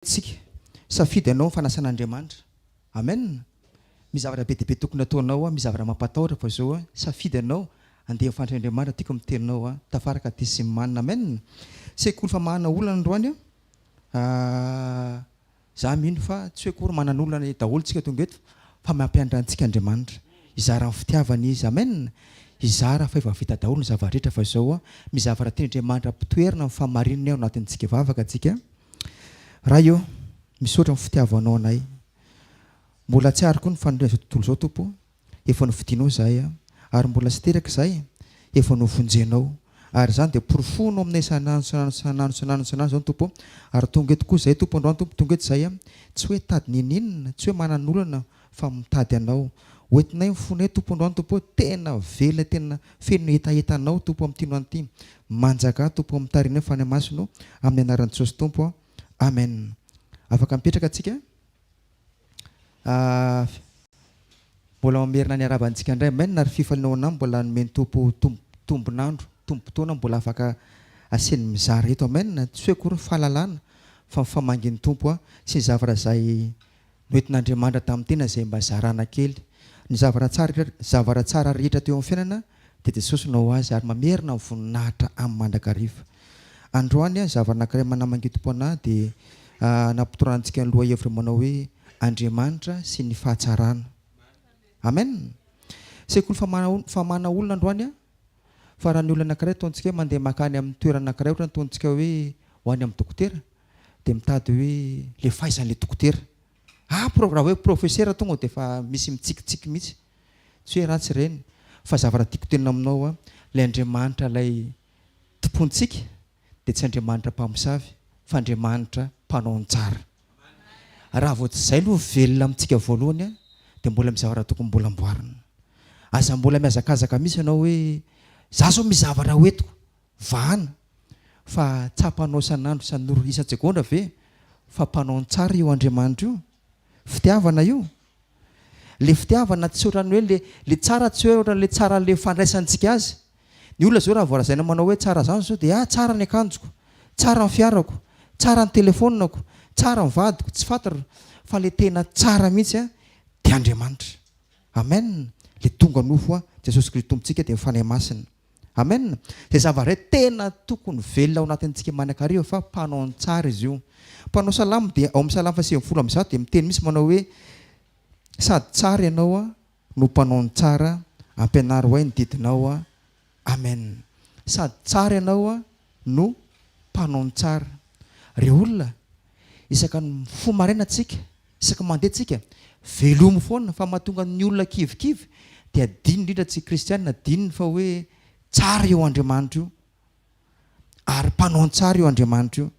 Tsika safidy anao fanasan'Andriamanitra. Amen. Mizavatra be dia be tokony ataonao, mizavatra mampatahotra fa zao safidy anao andeha fantatra Andriamanitra tiako miteninao tafaraka ty sy manina. Amen. Sekoly fa manana olana androany za mino fa tsy hoe kory manana olana daholo tsika tonga eto fa mampianatra antsika Andriamanitra. Izara ny fitiavana izy. Amen. Izara fa efa vita daholo ny zava-rehetra fa zao mizavatra teny Andriamanitra ampitoerina ny famarinany ao anatintsika vavaka tsika. Raha io misaotra ny fitiavanao anay. Mbola tsy ary koa ny fanondrena izao tontolo izao Tompo. Efa novidinao zahay ary mbola tsy teraka zahay. Efa novonjenao ary zany dia porofonao aminay sanano zao Tompo. Ary tonga eto koa zahay Tompo androany Tompo, tonga eto zahay tsy hoe tady nininina, tsy hoe manan'olana fa mitady anao. Hoentinay mifonay Tompo androany Tompo, tena velona, tena feno etaetanao Tompo amin'ity no an'ity. Manjaka Tompo mitarina fany masino amin'ny anaran'i Jesosy Tompo. Amen. Afaka mipetraka atsika. Mbola mamerina ny arabantsika indray. Amen. Ary fifalinaona mbola nomeny Tompo tombonandro, tombontona mbola afaka aseny mizara eto. Amen. Tsy hoe kory fahalalana fa mifamanginy Tompo sy ny zavatra izay noentin'Andriamanitra tamin'ny tena izay mba zarana kely. Ny zavatra tsara rehetra teo amin'ny fiainana dia Jesosy no azy ary mamerina voninahitra amin'ny mandrakariva. Androany zavatra anankiray manamangy Tompo anahy dia nampitonantsika ny loha hevitra manao hoe Andriamanitra sy ny fahatsarana. Amen. Sekoly fa mana olona androany fa raha ny olona anankiray ataontsika hoe mandeha makany amin'ny toerana anankiray ohatra ataontsika hoe ho any amin'ny dokotera dia mitady hoe le fahaizan'le dokotera. Raha hoe profesera tonga dia efa misy mitsikitsiky mihitsy. Tsy hoe ratsy ireny fa zavatra tiako tenina aminao ilay Andriamanitra ilay tompontsika dia tsy Andriamanitra mpamosavy fa Andriamanitra mpanao ny tsara. Raha vao tsy izay aloha velona amintsika voalohany dia mbola mizavatra tokony mbola amboarina. Aza mbola miazakazaka mihitsy ianao hoe za zao mizavatra hoetiko vahana fa tsapanao sanandro sanoro isan-tsekonda ve fa mpanao ny tsara io Andriamanitra io. Fitiavana io. Le fitiavana tsy ohatrany hoe le tsara tsy hoe ohatran'le tsara le fandraisantsika azy. Ny olona zao raha voarazaina manao hoe tsara zany zao dia tsara ny akanjoko, tsara ny fiarako, tsara ny telefonako, tsara ny vadiko, tsy fantatra fa le tena tsara mihitsy dia Andriamanitra. Amen. Le tonga nofo Jesosy Kristy tompontsika dia mifanahy masina. Amen. Dia zavatra tena tokony velona ao anatintsika manan-kariva fa mpanao ny tsara izy io. Mpanao salamo dia ao amin'ny salamo 110 dia miteny misy manao hoe sady tsara ianao no mpanao ny tsara, ampianary ho ny didinao. Amen. Sady tsara ianao no mpanao ny tsara. Reo olona isaka ny fo maraina tsika, isaka mandeha tsika velomo foana fa mahatonga ny olona kivikivy dia diny indrindra tsy kristianina, dininy fa hoe tsara eo Andriamanitra io ary mpanao ny tsara eo Andriamanitra io.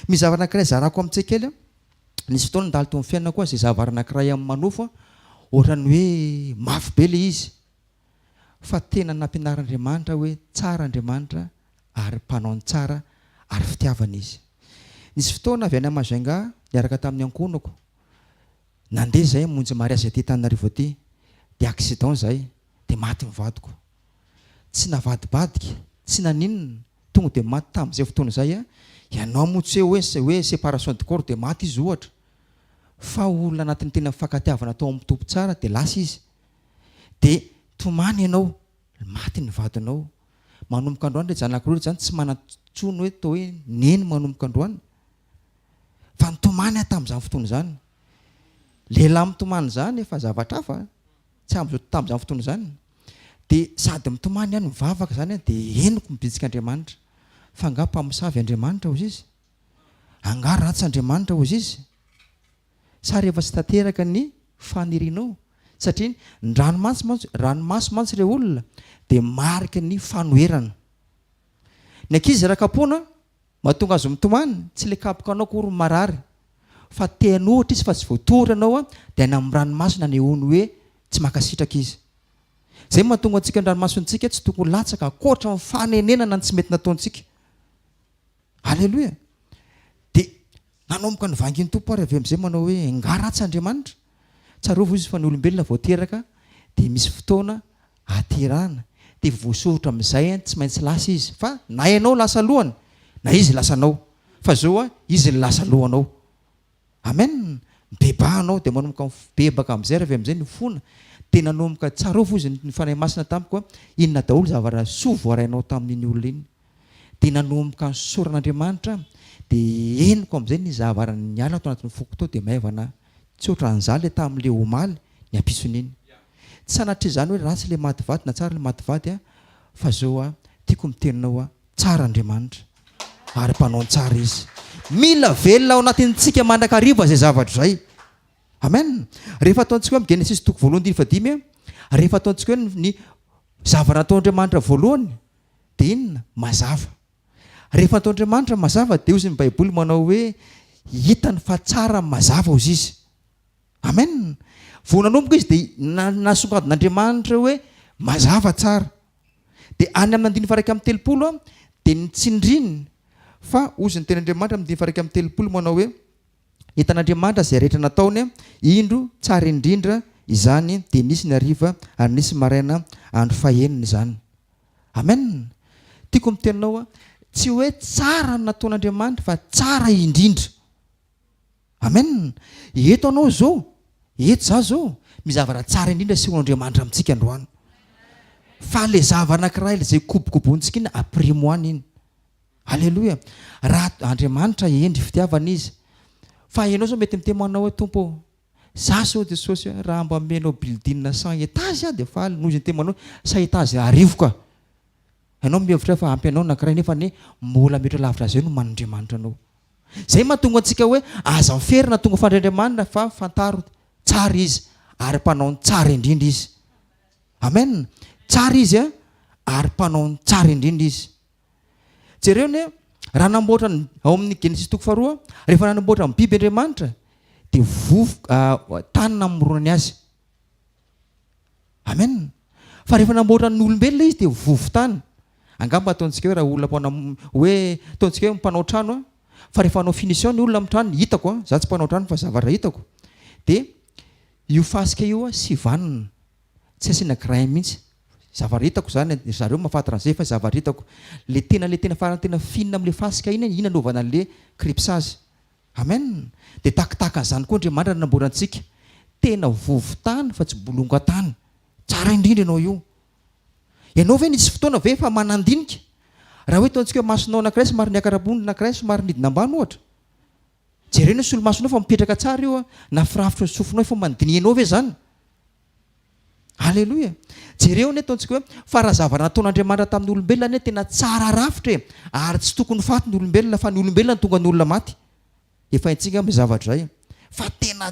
Mizavatra anankiray zarako amintsika kely nisy fotoana ndalo teo amin'ny fiainana koa izay zavatra anankiray amin'ny manofo ohatrany hoe mafy be le izy fa tena nampianaran'Andriamanitra hoe tsara Andriamanitra ary mpanao ny tsara ary fitiavana izy. Nisy fotoana avy any Majunga niaraka tamin'ny ankonako nandeha zahay monjy mariazy aty Antananarivo aty dia accident zahay dia maty mivadiko. Tsy navadibadika, tsy naninona, tonga dia maty tamin'izay fotoana izay ianao moa tsy hoe séparation de corps dia maty izy ohatra fa olona anatin'ny tena mifankatiavana atao amin'ny tompo tsara dia lasa izy dia tomany ianao maty ny vadinao. Manomboka androany ilay zanak'ireo zany tsy manantsono hoe tao hoe neny manomboka androany fa nitomany tamin'izany fotoana izany. Lehilahy mitomany zany efa zavatra hafa tsy amin'izao tamin'izany fotoana izany dia sady mitomany ihany mivavaka zany dia henoko mibitsika Andriamanitra fa nga mpamosavy Andriamanitra hozy izy, anga ratsy Andriamanitra hozy izy. Sary efa tsy tanteraka ny fanirianao satria ny ranomaso mantsy ireo olona dia marika ny fanoherana. Ny ankizy rakapoana mahatonga azo mitomany tsy le kapoka anao kory marary fa teanohatra izy fa tsy voatory anao dia any amin'ny ranomasina ny hony hoe tsy makasitraka izy. Zay mahatonga antsika ny ranomasontsika tsy tokony latsaka akoatra ny fanenenana ny tsy mety nataontsika. Alleluia. Dia nanomboka ny vangin'ny Tompo ary avy amin'izay manao hoe nga ratsy Andriamanitra. Tsarovo izy fa ny olombelona voateraka dia misy fotoana aterahana dia voasoratra amin'izay tsy maintsy lasa izy fa na ianao lasa lohany na izy lasa anao fa zao izy ny lasa lohanao. amen. Beba anao dia manomboka bebaka amin'izay raha avy amin'izay ny fona. Tena nanomboka tsara ao fozy ny fanahy masina tamiko a inona daholo zavatra soa voarainao tamin'iny olona iny. Dia nanomboka ny soran'Andriamanitra dia henoko amin'izay ny zavatra ny ala ato anatin'ny foko tao dia maivana tsy oatra an'izany le tamin'le omaly ny ampison'iny. Tsy sanatria izany hoe ratsy le mativady na tsara le mativady a fa zao a tiako miteninao a tsara Andriamanitra ary mpanao tsara izy. Mila velona ao anatintsika mandrakariva izay zavatra izay. Amen. Rehefa ataontsika hoe Genesis 1:5 rehefa ataontsika hoe ny zavatra nataon'Andriamanitra voalohany dia inona? Mazava. Rehefa nataon'Andriamanitra mazava dia ozy ny Baiboly manao hoe hitany fa tsara mazava ozy izy. Amen. Vao nanomboka izy dia nasongadin'Andriamanitra hoe mazava tsara. Dia any amin'ny 9:1 dia nitsindriny fa ozy ny ten'Andriamanitra amin'ny 9:1 manao hoe hitan'Andriamanitra izay rehetra nataony indro tsara indrindra izany dia nisy ny hariva ary nisy maraina andro fahaenina izany. Amen. Tiako miteninao a tsy hoe tsara nataon'Andriamanitra fa tsara indrindra. Amen. Eto anao zao, eto za zao mizavara tsara indrindra sihoan'Andriamanitra amintsika androany. Fa le zavatra anankiray izay kobokobontsika iny aprimoany iny. Halleloja. Raha Andriamanitra endry fitiavana izy. Fa ianao zao mety miteny manao hoe tompo za sao dia saosy raha mba menao building 100 étage dia faly noho izy ny teny manao 100 étage arivoka. Ianao mihevitra fa ampy anao anankiray nefa ny mbola mety lavitra zay no man'Andriamanitra anao. Zay mahatonga antsika hoe aza miferina tonga fandriandriamanitra fa fantaro tsara izy ary mpanao tsara indrindra izy. Amen. Tsara izy a ary mpanao tsara indrindra izy. Jereo ne raha namboatra ao amin'ny Genesis 2:2 rehefa nanamboatra amin'ny biby Andriamanitra dia tany namoronany azy. Amen. Fa rehefa namboatra ny olombelona izy dia vovo-tany. Angamba ataontsika hoe raha olona hoe ataontsika hoe mpanao trano a fa rehefa hanao finition ny olona amin'ny trano hitako a za tsy mpanao trano fa zavatra hitako dia io fasika io a sy vanina tsy asiana grain mihitsy. Zavatra hitako zany zareo mahafantatra an'izay fa zavatra hitako le tena farany tena finina amin'le fasika iny iny anaovana an'le cripsage. Amen. Dia takitaka an'izany koa Andriamanitra namboarantsika tena vovo-tany fa tsy bolongan-tany. Tsara indrindra ianao io. Ianao ve nisy fotoana ve fa manandinika raha hoe ataontsika hoe masonao anankiray somary niakarabony anankiray somary nidina ambany ohatra. Jerena solomasonao fa mipetraka tsara io a na firafitra ny sofinao fa mandinianao ve zany. Halleloja. Jereo ne ataontsika hoe fa raha zavatra nataon'Andriamanitra tamin'ny olombelona ne tena tsara rafitra ary tsy tokony faty ny olombelona fa ny olombelona tonga ny olona maty. Efa haintsika amin'ny zavatra izay fa tena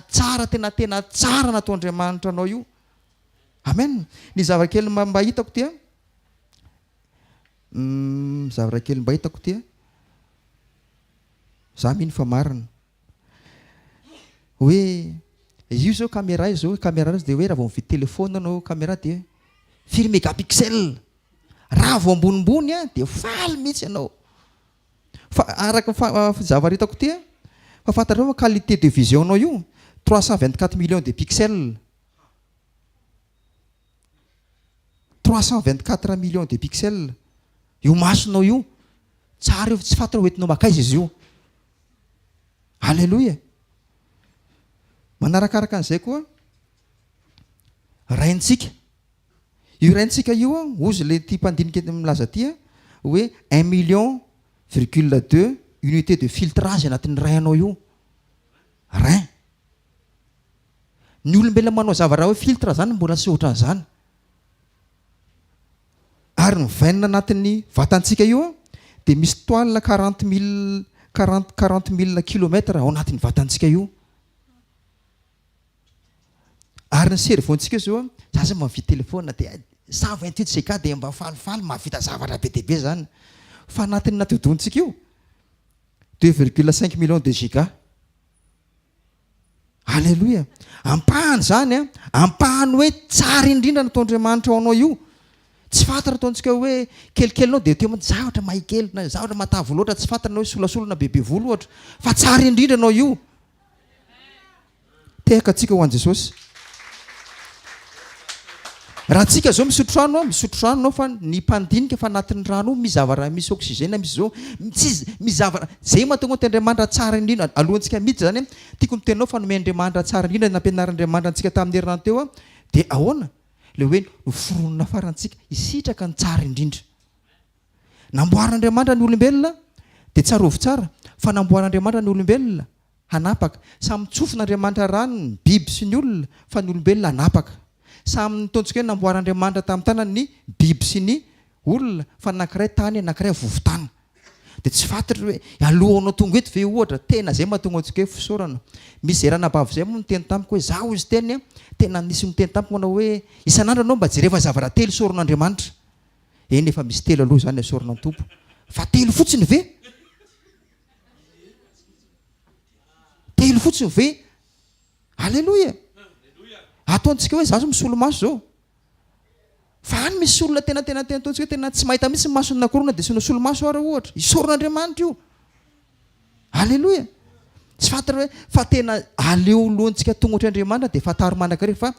tsara nataon'Andriamanitra anao io. Amen. Ny zavakely mba hitako tia zavakely mba hitako tia za mino fa marina hoe io zao caméra zao caméra dia hoe raha vao mividy téléphone anao caméra dia 4 mégapixels raha vao ambonimbony a dia faly mihitsy ianao. Fa araka zavatra hitako tia fa fantatrao fa qualité de vision anao io 324 millions de pixels 324 millions de pixels io masonao io tsara io tsy fantanao hoentinao makaiza izy io. Halleloja. Manarakaraka an'izay koa raintsika io raintsika io a ozy le ty mpandinika milaza ty hoe 1,2 unité de filtrage anatin'ny rainao io. Rain ny olombelona manao zavatra hoe filtre zany mbola tsy ohatran'izany. Ary ny vainina anatin'ny vatantsika io a dia misy toile 40 000 kilomètres ao anatin'ny vatantsika io. Ary ny cerveauntsika zao a za zay mavidy telefona dia 128 giga dia mba falifaly mahavita zavatra be dia be zany. Fa anatin'ny natodontsika io 2,5 millions de giga. Halleloja. Ampahany zany a ampahany hoe tsara indrindra nataon'Andriamanitra ao anao io. Tsy fantatra ataontsika hoe kelikelinao dia teo zavatra mahikely na zavatra matavy loatra tsy fantatra hoe solasolona bebe volo ohatra fa tsara indrindra anao io. Tehaka atsika ho an' Jesosy. raha tsika zao misotro rano fa ny mpandinika fa anatin'ny rano mizava misy oxygène misy zao mizava zay mahatonga Andriamanitra tsara indrindra alohantsika miditra zany tiako nitenao fa nome Andriamanitra tsara indrindra nampianaran'Andriamanitra antsika tamin'ny herinandro teo dia ahoana le hoe noforonona farantsika isitraka ny tsara indrindra. Namboaran'Andriamanitra ny olombelona dia tsara ovy tsara fa namboaran'Andriamanitra ny olombelona hanapaka. Samy tsofin'Andriamanitra rano ny biby sy ny olona fa ny olombelona hanapaka. Samy nitaontsika hoe namboaran'Andriamanitra tamin'ny tanany ny biby sy ny olona fa anankiray tany anankiray vovon-tany. Dia tsy fantatra hoe alohanao tonga eto ve ohatra tena zay mahatonga antsika hoe fisaorana. Misy zay ranabavy zay moa miteny tamiko hoe zaho izy teny tena nisy miteny tamiko manao hoe isan'andro anao mba jereva zavatra telo soron'Andriamanitra. Eny efa misy telo aloha zany sorona ny tompo fa telo fotsiny ve? Telo fotsiny ve? Alleloia. Ataontsika hoe zaho misolo maso zao. Fa any misy olona tena ataontsika tena tsy mahita mihitsy masony nakorona dia sy solo-maso ara ohatra. Isoron'Andriamanitra io. Alleloia. Tsy fantatra hoe fa tena aleo lohantsika tongotra Andriamanitra dia fataro manakare fa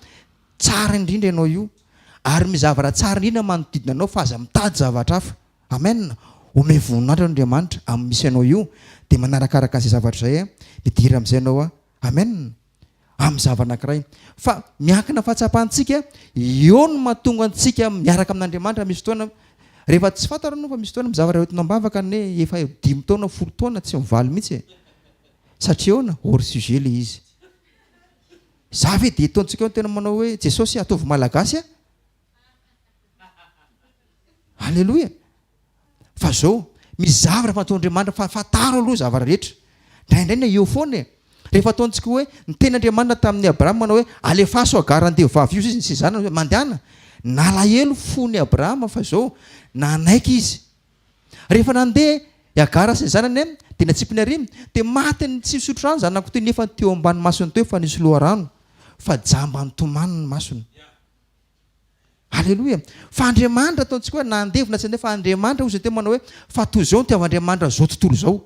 tsara indrindra ianao io. Ary mizavara tsara indrindra manodidina anao fa aza mitady zavatra hafa. Amen. Ome voninahitra Andriamanitra amin'ny misy anao io dia manarakaraka an'izay zavatra izay midira amin'izay anao amen. Amin'ny zavatra anankiray fa miankina fahatsapantsika eo no mahatonga antsika miaraka amin'Andriamanitra misy fotoana rehefa tsy fantara anao fa misy fotoana mizavatra hoentinao ambavaka ne efa 10 taona 10 taona tsy mivaly mihitsy satria ona hors sujet le izy. Za ve dia ataontsika tena manao hoe Jesosy ataovy malagasy Alleloia. Fa zao misy zavatra fataon'Andriamanitra fa fataro aloha zavatra rehetra. Indraindray eo foana rehefa ataontsika hoe ny ten'Andriamanitra tamin'ny Abrahama manao hoe alefaso agarandeha vavy io izy sy zanany mandehana. Nalahelo fony Abrahama fa zao nanaiky izy. Rehefa nandeha Agara sy zanany dia natsipiny arimy dia maty ny tsy misotro rano zanako toy nefa teo ambany masony teo fa nisy loha rano fa jamba nitomany ny masony. Alleloia. Fa Andriamanitra ataontsika hoe nandevina tsy fa Andriamanitra ozy teo manao hoe fa toy izao nitiavan'Andriamanitra zao tontolo izao.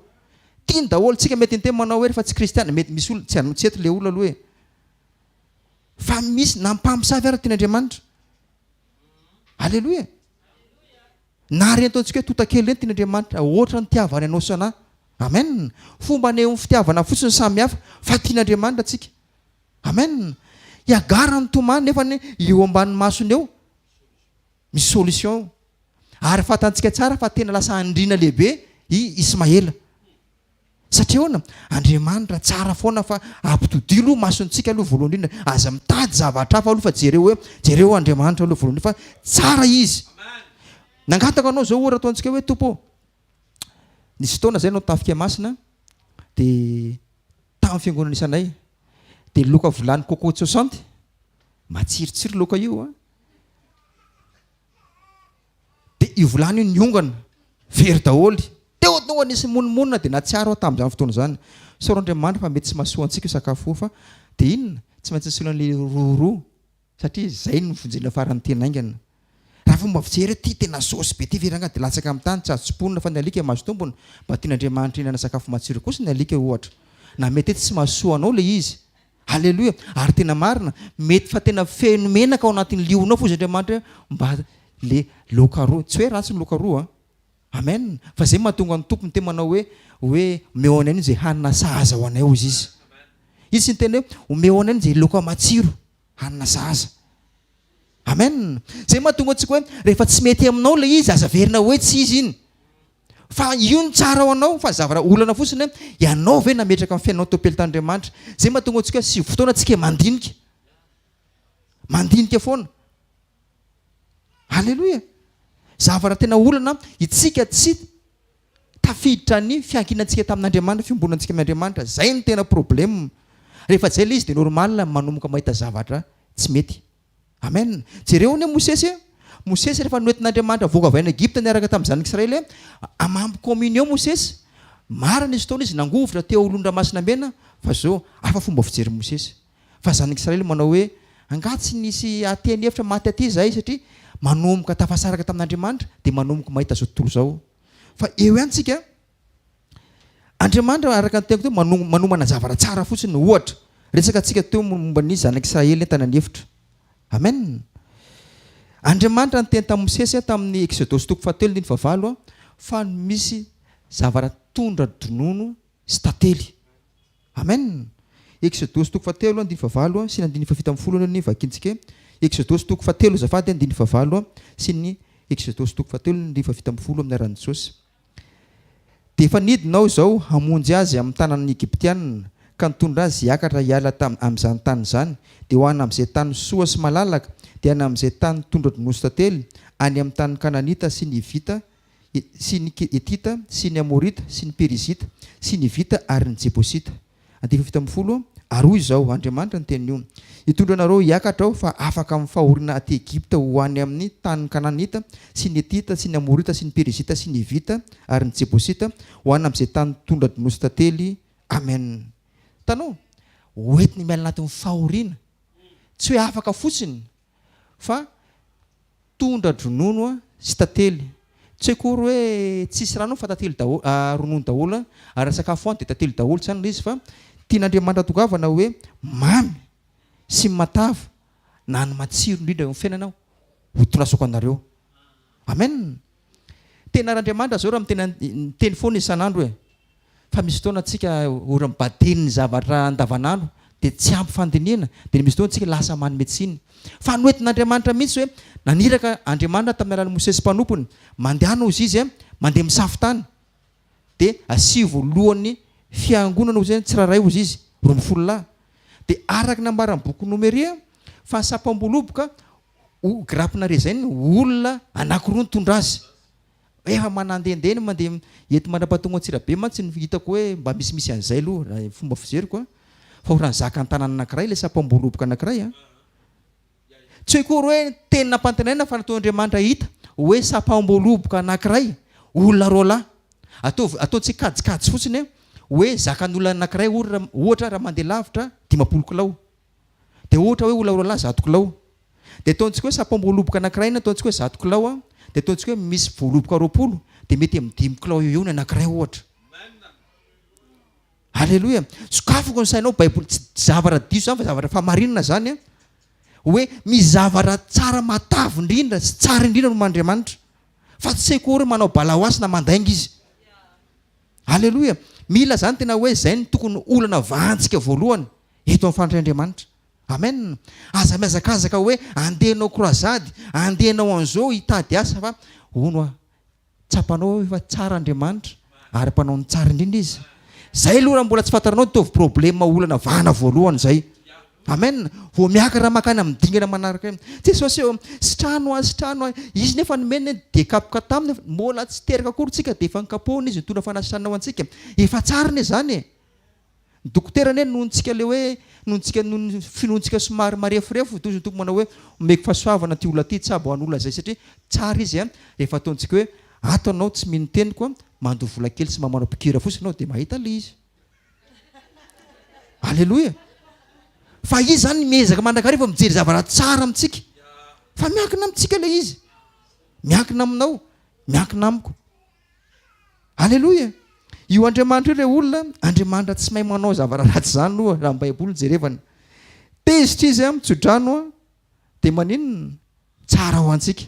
Tiany daholo tsika mety niteny manao hoe rehefa tsy kristiana mety misy olona tsy eto le olona aloha hoe fa misy nampamosavy ara tian'Andriamanitra. Alleloia. Na reny ataontsika hoe totakely reny tian'Andriamanitra ohatra ny tiavany anao sana. Amen. Fomba aneho ny fitiavana fotsiny samy hafa fa tian'Andriamanitra tsika. Amen. Iagara ny tomany nefa eo ambany masony eo misy solution. Ary fatantsika tsara fa tena lasa andriana lehibe i Ismaela. Satria hoana Andriamanitra tsara foana fa ampitodilo masontsika aloha voalohany indrindra aza mitady zavatra hafa aloha fa jereo Andriamanitra aloha voalohany fa tsara izy. Nangataka anao zao ohatra ataontsika hoe tompo nisy fotoana zay anao tafika masina dia tamin'ny fiangonana isanay dia loka volany coco 60 matsirotsiro loka io dia io volany io niongana very daholy teo tonga nisy monimonina dia natsiaro tamin'izany fotoana zany. Saoran'Andriamanitra fa mety tsy mahasoa antsika sakafo fa dia inona tsy maintsy nisolon'le roroa satria zay ny vonjena farany tenaingana. Raha fomba fijery ty tena saosy be ty viranga dia latsaka amin'ny tany tsy azo tsiponina fa ny alika mahazo tombony mba tian'Andriamanitra ihinana sakafo matsiro kosa ny alika ohatra. Na mety tsy mahasoa anao le izy. Alleloia. Ary tena marina mety fa tena feno menaka ao anatin'ny lionao fo izy Andriamanitra mba le loka roa tsy hoe ratsy ny loka roa amen. Fa zay mahatonga ny tompony te manao hoe omeo anay zay hanina sahaza ho anay izy izy. Izy sy ny teny hoe omeo anay zay loka matsiro hanina sahaza. Amen. Zay mahatonga antsika hoe rehefa tsy mety aminao le izy aza verina hoe tsy izy iny. Fa io ny tsara ho anao fa zavatra olana fotsiny ianao ve nametraka amin'ny fiainanao topelitandriamanitra. Zay mahatonga antsika sy fotoana tsika mandinika. Mandinika foana. Alleloia. Zavatra tena olana itsika tsy tafiditra ny fiankinantsika tamin'Andriamanitra fiombonantsika amin'Andriamanitra. Zay ny tena problème. Rehefa zay le izy dia normal manomboka mahita zavatra tsy mety. Amen. Jereo ny Mosesy rehefa noentin'Andriamanitra voaka avy any Egypta niaraka tamin'ny zanak'Israely amampy communion Mosesy. Marina izy taona izy nangovitra teo olon-dramasina mena fa zao hafa fomba fijery Mosesy. Fa zanak'Israely manao hoe angatsy nisy ateny hevitra maty aty zahay satria manomboka tafasaraka tamin'Andriamanitra dia manomboka mahita zao tontolo zao. Fa eo ihany tsika Andriamanitra araka ny tenako teo manomana zavatra tsara fotsiny ohatra resaka tsika teo momba ny zanak'Israely tany hevitra. Amen. Andriamanitra ny teny tamin'ny Mosesy tamin'ny Exodosy toko 7:7 fa misy zavatra tondra dronono sy tantely. Amen. Exodosy toko 7:7 sy ny 7:10 ny vakintsika. Exodosy toko 7 azafady 7 sy ny Exodosy toko 7:10 amin'ny aran'i Jesosy. Dia efa nidinao izao hamonjy azy amin'ny tanan'ny Egyptianina ka nitondra azy hiakatra hiala amin'izany tany izany, dia ho any amin'izay tany soa sy malalaka, dia any amin'izay tany tondra dronono sy tantely, any amin'ny tany Kananita sy ny Hivita sy ny Etita sy ny Amorita sy ny Perizita sy ny Vita ary ny Jebosita. 10 aroy izao Andriamanitra ny tenin'io. Hitondra anareo hiakatra ao fa afaka amin'ny fahoriana aty Egypta ho any amin'ny tany Kananita sy ny Etita sy ny Amorita sy ny Perizita sy ny Vita ary ny Jebosita ho any amin'izay tany tondra dronono sy tantely. Amen. Tanao, hoentiny miala anatin'ny fahoriana. Tsy hoe afaka fotsiny fa tondra dronono sy tantely. Tsy akory hoe tsisy rano fa tantely daholo, ronono daholo ary sakafo any dia tantely daholo zany ilay izy, fa tian'Andriamanitra tongavana hoe mamy sy matava na ny matsiro indrindra ny fiainanao ho tondrasako anareo. Amen. Tenar'Andriamanitra zao raha miteny foana isan'andro hoe fa misy fotoana antsika ora mibadeny zavatra andavanandro dia tsy ampy fandiniana, dia misy fotoana antsika lasa manome tsiny. Fa noentin'Andriamanitra mihitsy hoe naniraka Andriamanitra tamin'ny alalan'ny Mosesy mpanompony mandehana ozy izy mandeha misafy tany, dia asivo lohan'ny fiangonana ozy tsiraray ozy izy 12 lahy. Dia araka nambaran'ny boky Nomeria fa sapamboloboka grapina rezainy olona anankiroa nitondra azy. Efa manandehandeha mandeha ety mandrapatongo Antsirabe mantsy ny hitako hoe mba misimisy an'izay aloha raha fomba fizeriko fa ho raha nizaka ny tanàna anankiray ilay sapamboloboka anankiray tsy akory hoe teny nampantenaina fa natao Andriamanitra hita hoe sapamboloboka anankiray olona roa lahy ataontsika kajikajy fotsiny hoe zakan'olona anankiray ohatra raha mandeha lavitra 50 kilao, dia ohatra hoe olona roa lahy 100 kilao, dia ataontsika hoe sapamboloboka anankiray na ataontsika hoe 100 kilao dia ataontsika hoe misy voaloboka 20 dia mety amin'ny 5 kilao eo ny anankiray ohatra. Halleloja. Sokafako ny sainao Baiboly tsy zavatra diso zany fa zavatra famarinana zany hoe misy zavatra tsara matavy indrindra sy tsara indrindra no Andriamanitra, fa tsy akory manao balahoasy na mandainga izy. Halleloja. Mila zany tena hoe zay ny tokony olana vahantsika voalohany eto amin'ny fanatrin'Andriamanitra. Amen. Aza miazakazaka hoe andehanao croisade, andehanao an'izao hitady asa, fa hono tsapanao efa tsara Andriamanitra ary mpanao ny tsara indrindra izy. Zay aloha raha mbola tsy fantaranao tovy problema olana vahana voalohany zay. Amen. Vao miaka raha makany amin'ny dingana manaraka Jesosy sitrano izy nefa nomeny dia kapoka taminy mbola tsy teraka akory tsika dia efa nikapohana izy nitondra fanasitranao antsika efa tsara ne zany dokoterany nohontsika le hoe nohontsika finoantsika somary marefirefo toy toko manao hoe meko fahasoavana ty olona ty tsabo an'olona zay satria tsara izy rehefa ataontsika hoe ato anao tsy mino teniko mandoa vola kely sy mamanao pikira fotsiny anao dia mahita le izy. Halleloja. Fa izy zany miezaka mandrakariva mijery zavatra tsara amintsika fa miankina amintsika le izy, miankina aminao, miankina amiko. Halleloja. Io Andriamanitra io le olona Andriamanitra tsy mahay manao zavatra ratsy zany loha raha Baiboly jerevana. Tezitra izy mitsodrano dia maninona tsara ho antsika.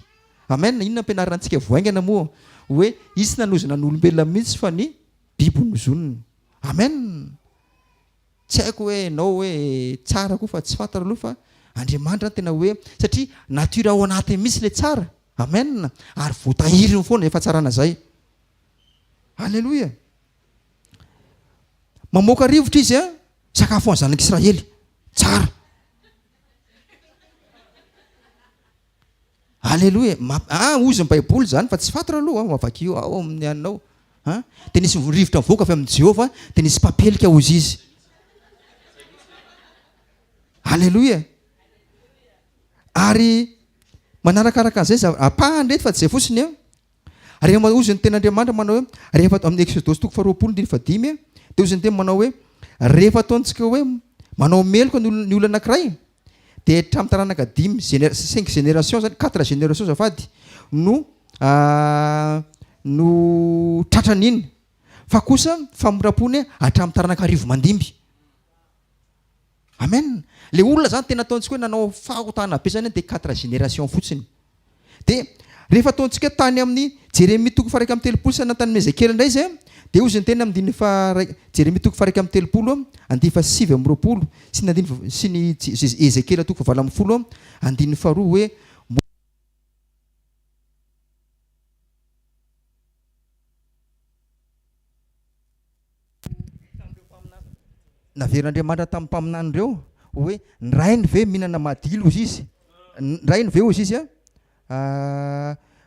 Amen. Inona ampianarantsika voaingana moa hoe izy tsy nanozona n'olombelona mihitsy fa ny biby nozoniny. Amen. Tsy haiko hoe ianao hoe tsara koa fa tsy fantara aloha fa Andriamanitra tena hoe satria natiora ao anatiny misy le tsara. Amen. Ary voatahiriny foana efa tsarana zay. Halleloja. Mamoaka rivotra izy sakafo any zanak'Israely tsara. Halleloja. Ozy ny Baiboly zany fa tsy fantara aloha mavaky io ao amin'ny anao. Dia nisy rivotra mivoaka avy amin'ny Jehova dia nisy papelika ozy izy. Halleloja. Ary manarakaraka an'izay apahany fa tsy zay fotsiny rehefa ozy ny ten'Andriamanitra manao hoe rehefa amin'ny Exodosy toko 20:5 dia ozy ny tena manao hoe rehefa ataontsika hoe manao meloka ny olona anankiray dia hatramin'ny taranaka 5 génération zany 4 génération zafady no tratran'iny fa kosa famorapony hatramin'ny taranaka 10 mandimby. Amen. Le olona zany tena ataontsika hoe nanao fahotana be zany dia 4 génération fotsiny Dia rehefa ataontsika tany amin'ny Jeremia toko faha 1 sana tany Ezekela indray izay dia ozy ny tena amin'ny Jeremia toko faha 1 andiny faha 7 sy ny Ezekela toko faha 20 andiny faha 2 hoe naverin'Andriamanitra tamin'ny mpaminany ireo hoe nirainy ve mihinana madilo ozy izy, nirainy ve ozy izy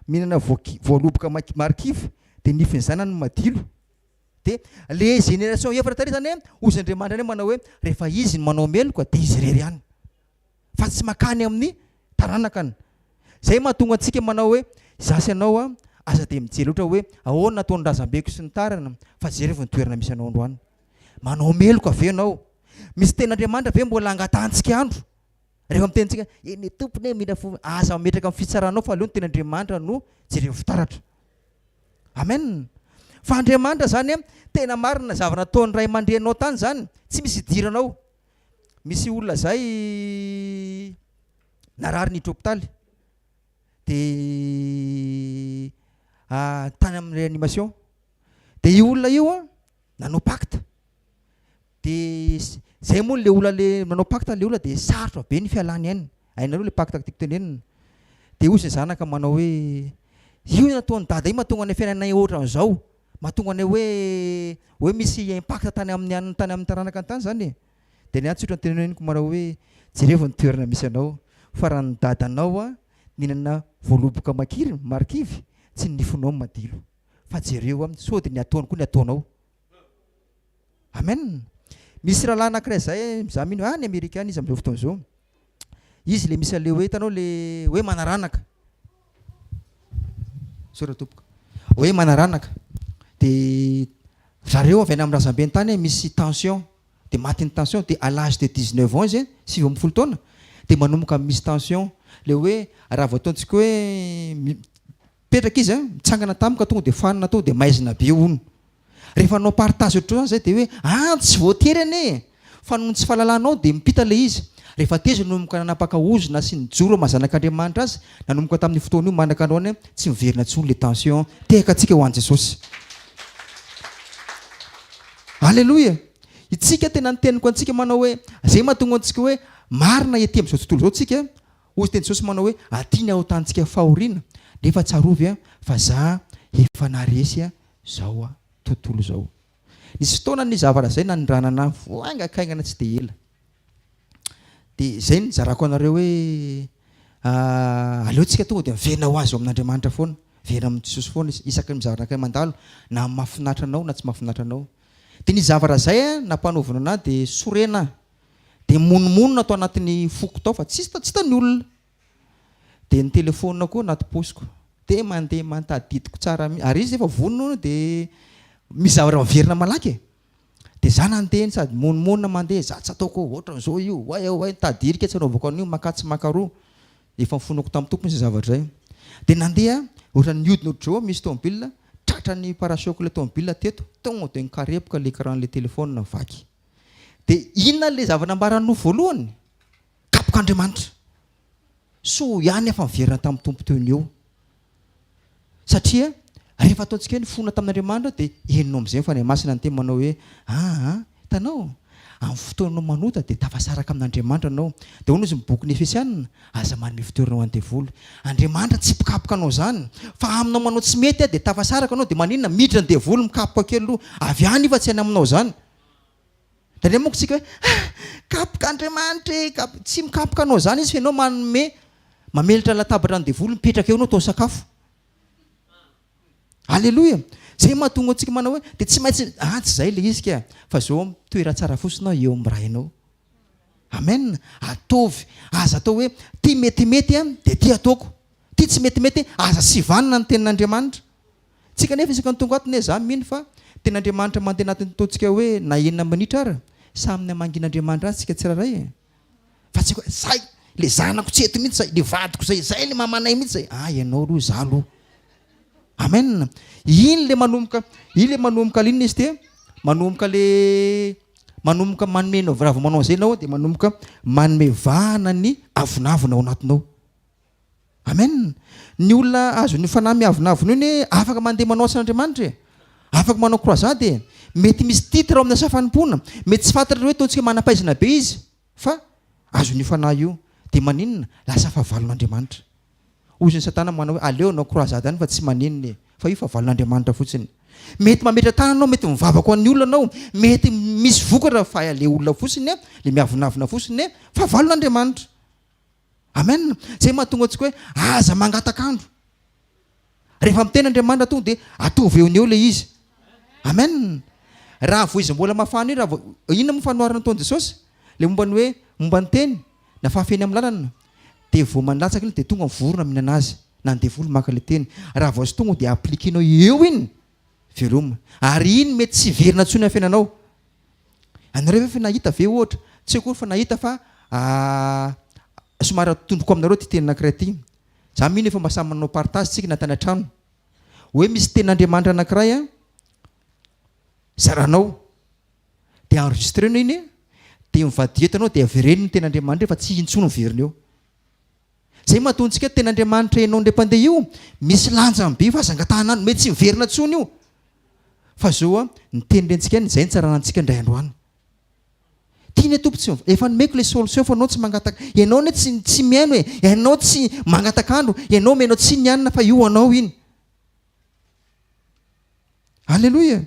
mihinana voaloboka marikivy dia nifiny zanany madilo. Dia le génération efatra tary zany ozy Andriamanitra any manao hoe rehefa izy ny manao meloka dia izy rery ihany fa tsy makany amin'ny taranakany. Zay mahatonga antsika manao hoe zasy ianao aza dia mijery ohatra hoe ahoana nataon'ny razambeko sy ny tarana fa jerevy ny toerana misy anao androany. Manao meloka ave ianao. Misy ten'Andriamanitra ve mbola angatantsika andro rehefa mitentsika eny tompony mila aza metraka amin'ny fitsaranao fa aleo ny ten'Andriamanitra no jerevy fitaratra. Amen. Fa Andriamanitra zany tena marina zavana nataon'ny ray aman-drenao tany zany tsy misy idiranao. Misy olona zay narary ny hôpitaly dia tany amin'ny réanimation dia io olona io nanao pacte. Dia zay moa le olona le manao pacte le olona dia sarotra be ny fialany any. Hainareo le pacte tiako tenenina. Dia ozy ny zanaka manao hoe io nataon'ny dada io mahatonga ny fiainanay ohatra an'izao, mahatonga ny hoe misy impact tany amin'ny taranaka ny tany zany. Dia ny antsotra ny teneniko manao hoe jerevy ny toerana misy anao fa raha ny dadanao nihinana voaloboka marikivy tsy nifinao madilo fa jereo sody ny ataony koa ny ataonao. Amen. Misy rahalahy anankiray zay za mino any Amerika any izy amin'izao fotoana izao. Izy le misy le hoe hitanao le hoe manaranaka. Sora tompoko. Hoe manaranaka. Dia zareo avy any amin'ny razambeny tany misy tension dia maty ny tension dia à l'âge de 19 ans izy 9 taona dia manomboka misy tension le hoe raha vao ataontsika hoe mipetraka izy mitsangana tampoka tonga dia fanina tao dia maizina be hono. Rehefa anao partage ohatran'izany zay dia hoe tsy voatery anie fa noho tsy fahalalànao dia mipita le izy. Rehefa tezy nanomboka nanapaka ozona sy ny joro mazanak'Andriamanitra azy nanomboka tamin'ny fotoana io manaka anao tsy miverina intsony le tension tehaka antsika ho an'i Jesosy. Alleloia. Itsika tena niteniko antsika manao hoe zay mahatonga antsika hoe marina ety amin'izao tontolo izao tsika ozy teny Jesosy manao hoe atiany ao tantsika fahoriana nefa tsarovy fa za efa naresy zao tontolo zao. Nisy fotoana ny zavatra zay nanindranana voaingakaingana tsy dia ela. Dia zay ny zarako anareo hoe aleotsika tonga dia miverina ho azy ao amin'Andriamanitra foana, verina amin'ny Jesosy foana isaky ny zavatra mandalo na mahafinaritra anao na tsy mahafinaritra anao. Dia ny zavatra zay nampanovana anahy dia sorena dia monomonona atao anatin'ny foko tao fa tsy tany olona. Dia ny telefonina koa anaty posiko dia mandeha mantadidiko tsara ary izy efa vonona dia misy zavatra miverina malaky. Dia za nandeha sady monomonina mandeha za tsy ataoko ohatran'izao io way tadirika tsy anaovako an'io makatsy makaroa efa mifonako tamin'ny tompony izay zavatra zay. Dia nandeha ohatran'ny niodina ohatr'izao misy tomobile tratra ny parasoko le tomobile teto tonga dia nikarepoka le écran le téléphone vaky. Dia inona le zavatra nambarano voalohany kapok'Andriamanitra so ihany efa miverina tamin'ny tompo teo eo satria rehefa ataontsika ny fona tamin'Andriamanitra dia enonao amin'izay fa ny masina ny teny manao hoe hitanao amin'ny fotoananao manota dia tafasaraka amin'Andriamanitra anao. Dia hono izy miboky ny Efesianina aza manome fitoerana ho an-devoly. Andriamanitra tsy pikapoka anao zany fa aminao manao tsy mety dia tafasaraka anao dia maninona miditra ny devoly mikapoka kely aloha avy any fa tsy any aminao zany. Dia moko tsika hoe kapoka Andriamanitra tsy mikapoka anao zany izy fa ianao mamelatra latabatra ny devoly mipetraka eo anao tao sakafo. Alleluia. Zay mahatonga antsika manao hoe dia tsy maintsy tsy zay le izy ka fa zao toera tsara fotsiny eo amin'ny rainao. Amen. Ataovy aza atao hoe ty metimety dia ty ataoko, ty tsy metimety aza sy vanina ny tenin'Andriamanitra. Tsika nefa isaka ny tonga atiny za mino fa ten'Andriamanitra mandeha anatin'ny taontsika hoe na enina minitra ara samy namangin'Andriamanitra azy tsika tsiraray fa tsika hoe zay le zanako tsy eto mihitsy zay le vadiko zay le mamanay mihitsy zay ianao aloha za aloha. Amen. Iny le manomboka linona izy te manomboka manome raha vao manao zay ianao dia manomboka manome vahana ny avonavona ao anatinao. Amen. Ny olona azo ny fanahy miavonavona iny afaka mandeha manao asan'Andriamanitra afaka manao croisade mety misy titre ao amin'ny safanimpoana mety tsy fantatra hoe ataontsika manampaizana be izy fa azo ny fanahy io dia maninona lasa fahavalon'Andriamanitra. Ozy ny satana manao hoe aleo nao croisade any fa tsy maninona fa io fahavalon'Andriamanitra fotsiny. Mety mametra tananao mety mivavaka an'ny olona anao mety misy vokatra fa le olona fotsiny le miavonavona fotsiny fahavalon'Andriamanitra. Amen. Zay mahatonga antsika hoe aza mangatakandro rehefa miteny Andriamanitra tonga dia atovy eo ny eo le izy. Amen. Raha vo izy mbola mafana raha inona moa fanoharana ataon'i Jesosy le momba ny hoe momba ny teny na fahafeny amin'ny lalana dia vo manlatsaka iny dia tonga mivorona mihinana azy na andevoly maka le teny raha vo azy tonga dia apliquenao eo iny veloma ary iny mety tsy verina ntsony amin'ny fiainanao. Anareo efa nahita ve ohatra tsy akory fa nahita fa somary tondroko aminareo ty teny anankiray ty. Za mino efa mba samy manao partage tsika na tany an-trano hoe misy tenin'Andriamanitra anankiray zaranao dia enregistrena iny dia mivady etanao dia avereniny tenin'Andriamanitra fa tsy intsony miverina eo. Zay mahatontsika tenin'Andriamanitra enao ndray mpandeha io misy lanjany be fa zangatanany mety tsy miverina ntsony io fa zao ny tenirentsika ny zay ny tsaranantsika indray androany. Tiany tompo tsy efa nomeko le solution fa anao tsy mangataka ianao ne tsy miaino hoe ianao tsy mangatakandro ianao menao tsy nianina fa io anao iny. Alleloia.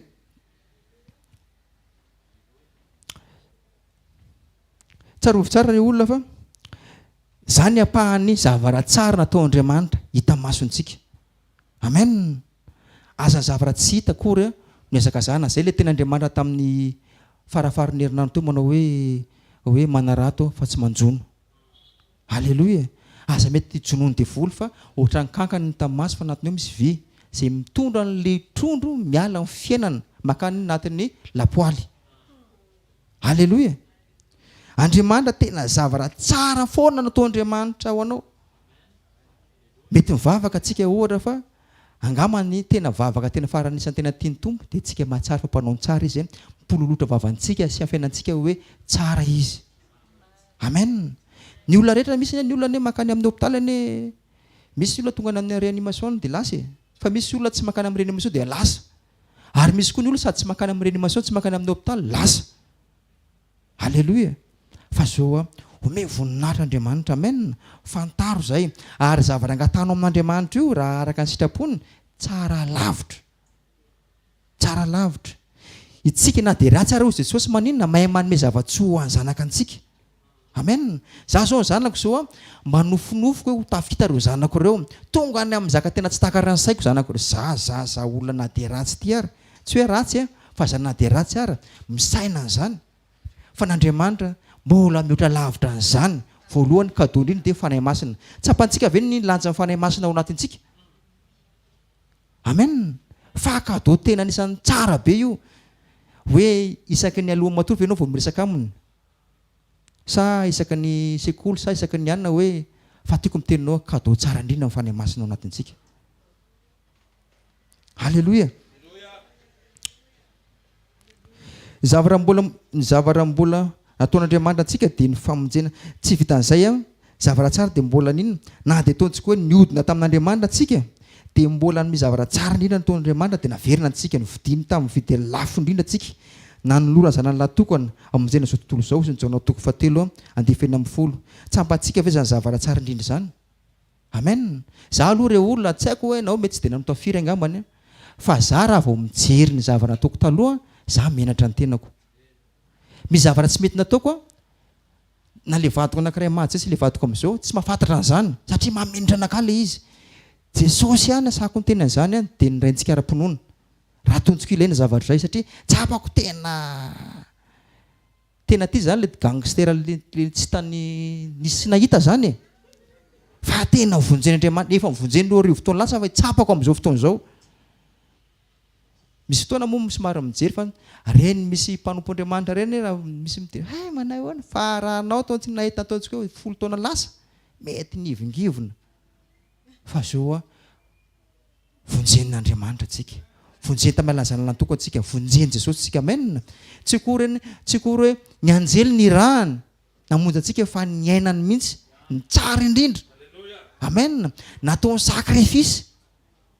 Tsarovy tsara ny olona fa zany apahany zavaratsara nataon'Andriamanitra hita masontsika. Amen. Aza zavara tsy hita kory miezaka zana zay le ten'Andriamanitra tamin'ny farafarin'ny herinandro teo manao hoe manarato fa tsy manjono. Alleloia. Aza mety jonoany devoly fa ohatra ny kankany ny tamaso fa anatiny eo misy vy zay mitondra an'le trondro miala amin'ny fiainana makany anatin'ny lapoaly. Alleloia. Andriamanitra tena zavara tsara foana nataon'Andriamanitra ho anao. Mety mivavaka atsika ohatra fa angamany tena vavaka tena faranisan'ny tena tiany tompo dia tsika mahatsara fa mpanao tsara izy mpololotra vavantsika sy afiainantsika hoe tsara izy. Amen. Ny olona rehetra misy ny olona makany amin'ny hôpitaly ane misy olona tonga amin'ny réanimation dia lasa fa misy olona tsy makany amin'ny réanimation dia lasa ary misy koa ny olona sady tsy makany amin'ny réanimation tsy makany amin'ny hôpitaly lasa. Alleluia. Fa zao ome voninahitra Andriamanitra. Amen. Fantaro zay ary zavatra angatanao amin'Andriamanitra io raha araka ny sitrapony tsara lavitra. Tsara lavitra. Itsika na dia raha tsara hozy Jesosy maninona mahay manome zava-tsoa ho an'ny zanaka antsika. Amen. Za zao ny zanako zao manofonofoko hoe ho tafita reo zanako ireo tonga any amin'ny zaka tena tsy taka raha ny saiko zanako ireo za olona na dia ratsy ty ary tsy hoe ratsy fa za na dia ratsy ara misaina an'izany fa n'Andriamanitra mbola mihoatra lavitra an'izany. Voalohany kadony iny dia fanahy masina tsapantsika ve ny lanja ny fanahy masina ao anatintsika. Amen. Fa kado tena anisan'ny tsara be io hoe isaky ny alohan'ny matory ve ianao vao miresaka aminy sa isaky ny sekoly sa isaky ny anina hoe fa tiako miteninao kado tsara indrindra ny fanahy masina ao anatintsika. Alleloia. Zavarambola ataon'Andriamanitra antsika dia ny famonjena tsy vitan'izay zavara tsara dia mbola nino na dia ataontsika hoe niodina tamin'Andriamanitra antsika dia mbola ny zavara tsara indrindra nataon'Andriamanitra dia naverina antsika ny vidiny tamin'ny vidy lafo indrindra antsika nanolora zanany latokana amonjena zao tontolo zao sy ny jaonao toko fatelo andefena amin'ny folo tsampatsika ve zany zavara tsara indrindra zany. Amen. Za aloha ireo olona tsy haiko hoe nao mety tsy dia nanotafira angambany fa za raha vao mijery ny zavara nataoko taloha za menatra ny tenako. Misy zavara tsy mety nataoko na le vadiko anankiray maty sy le vadiko amin'izao tsy mahafantatra an'izany satria mamenitra anakah le izy. Jesosy ihany asako ny tenan'izany dia niraintsika ara-pinoana raha tonsika ilaina zavatra izay satria tsapako tena ty zany le gangster le tsy tany nisy nahita zany fa tena vonjen'Andriamanitra efa mivonjeny ro arivo fotoana lasa fa tsapako amin'izao fotoana izao. Misy fotoana moa somary mijery fa reny misy mpanompo Andriamanitra reny raha misy mitery manay hoana fa raha anao ataontsika nahita ataontsika hoe folo taona lasa mety nivongivona fa zao vonjen'Andriamanitra atsika vonjeny tamin'alanjana nantoko atsika vonjeny Jesosy tsika. Amen. Tsy kory hoe ny anjely ny rahany namonjy atsika fa ny ainany mihitsy ny tsara indrindra. Amen. Natao sakrifisy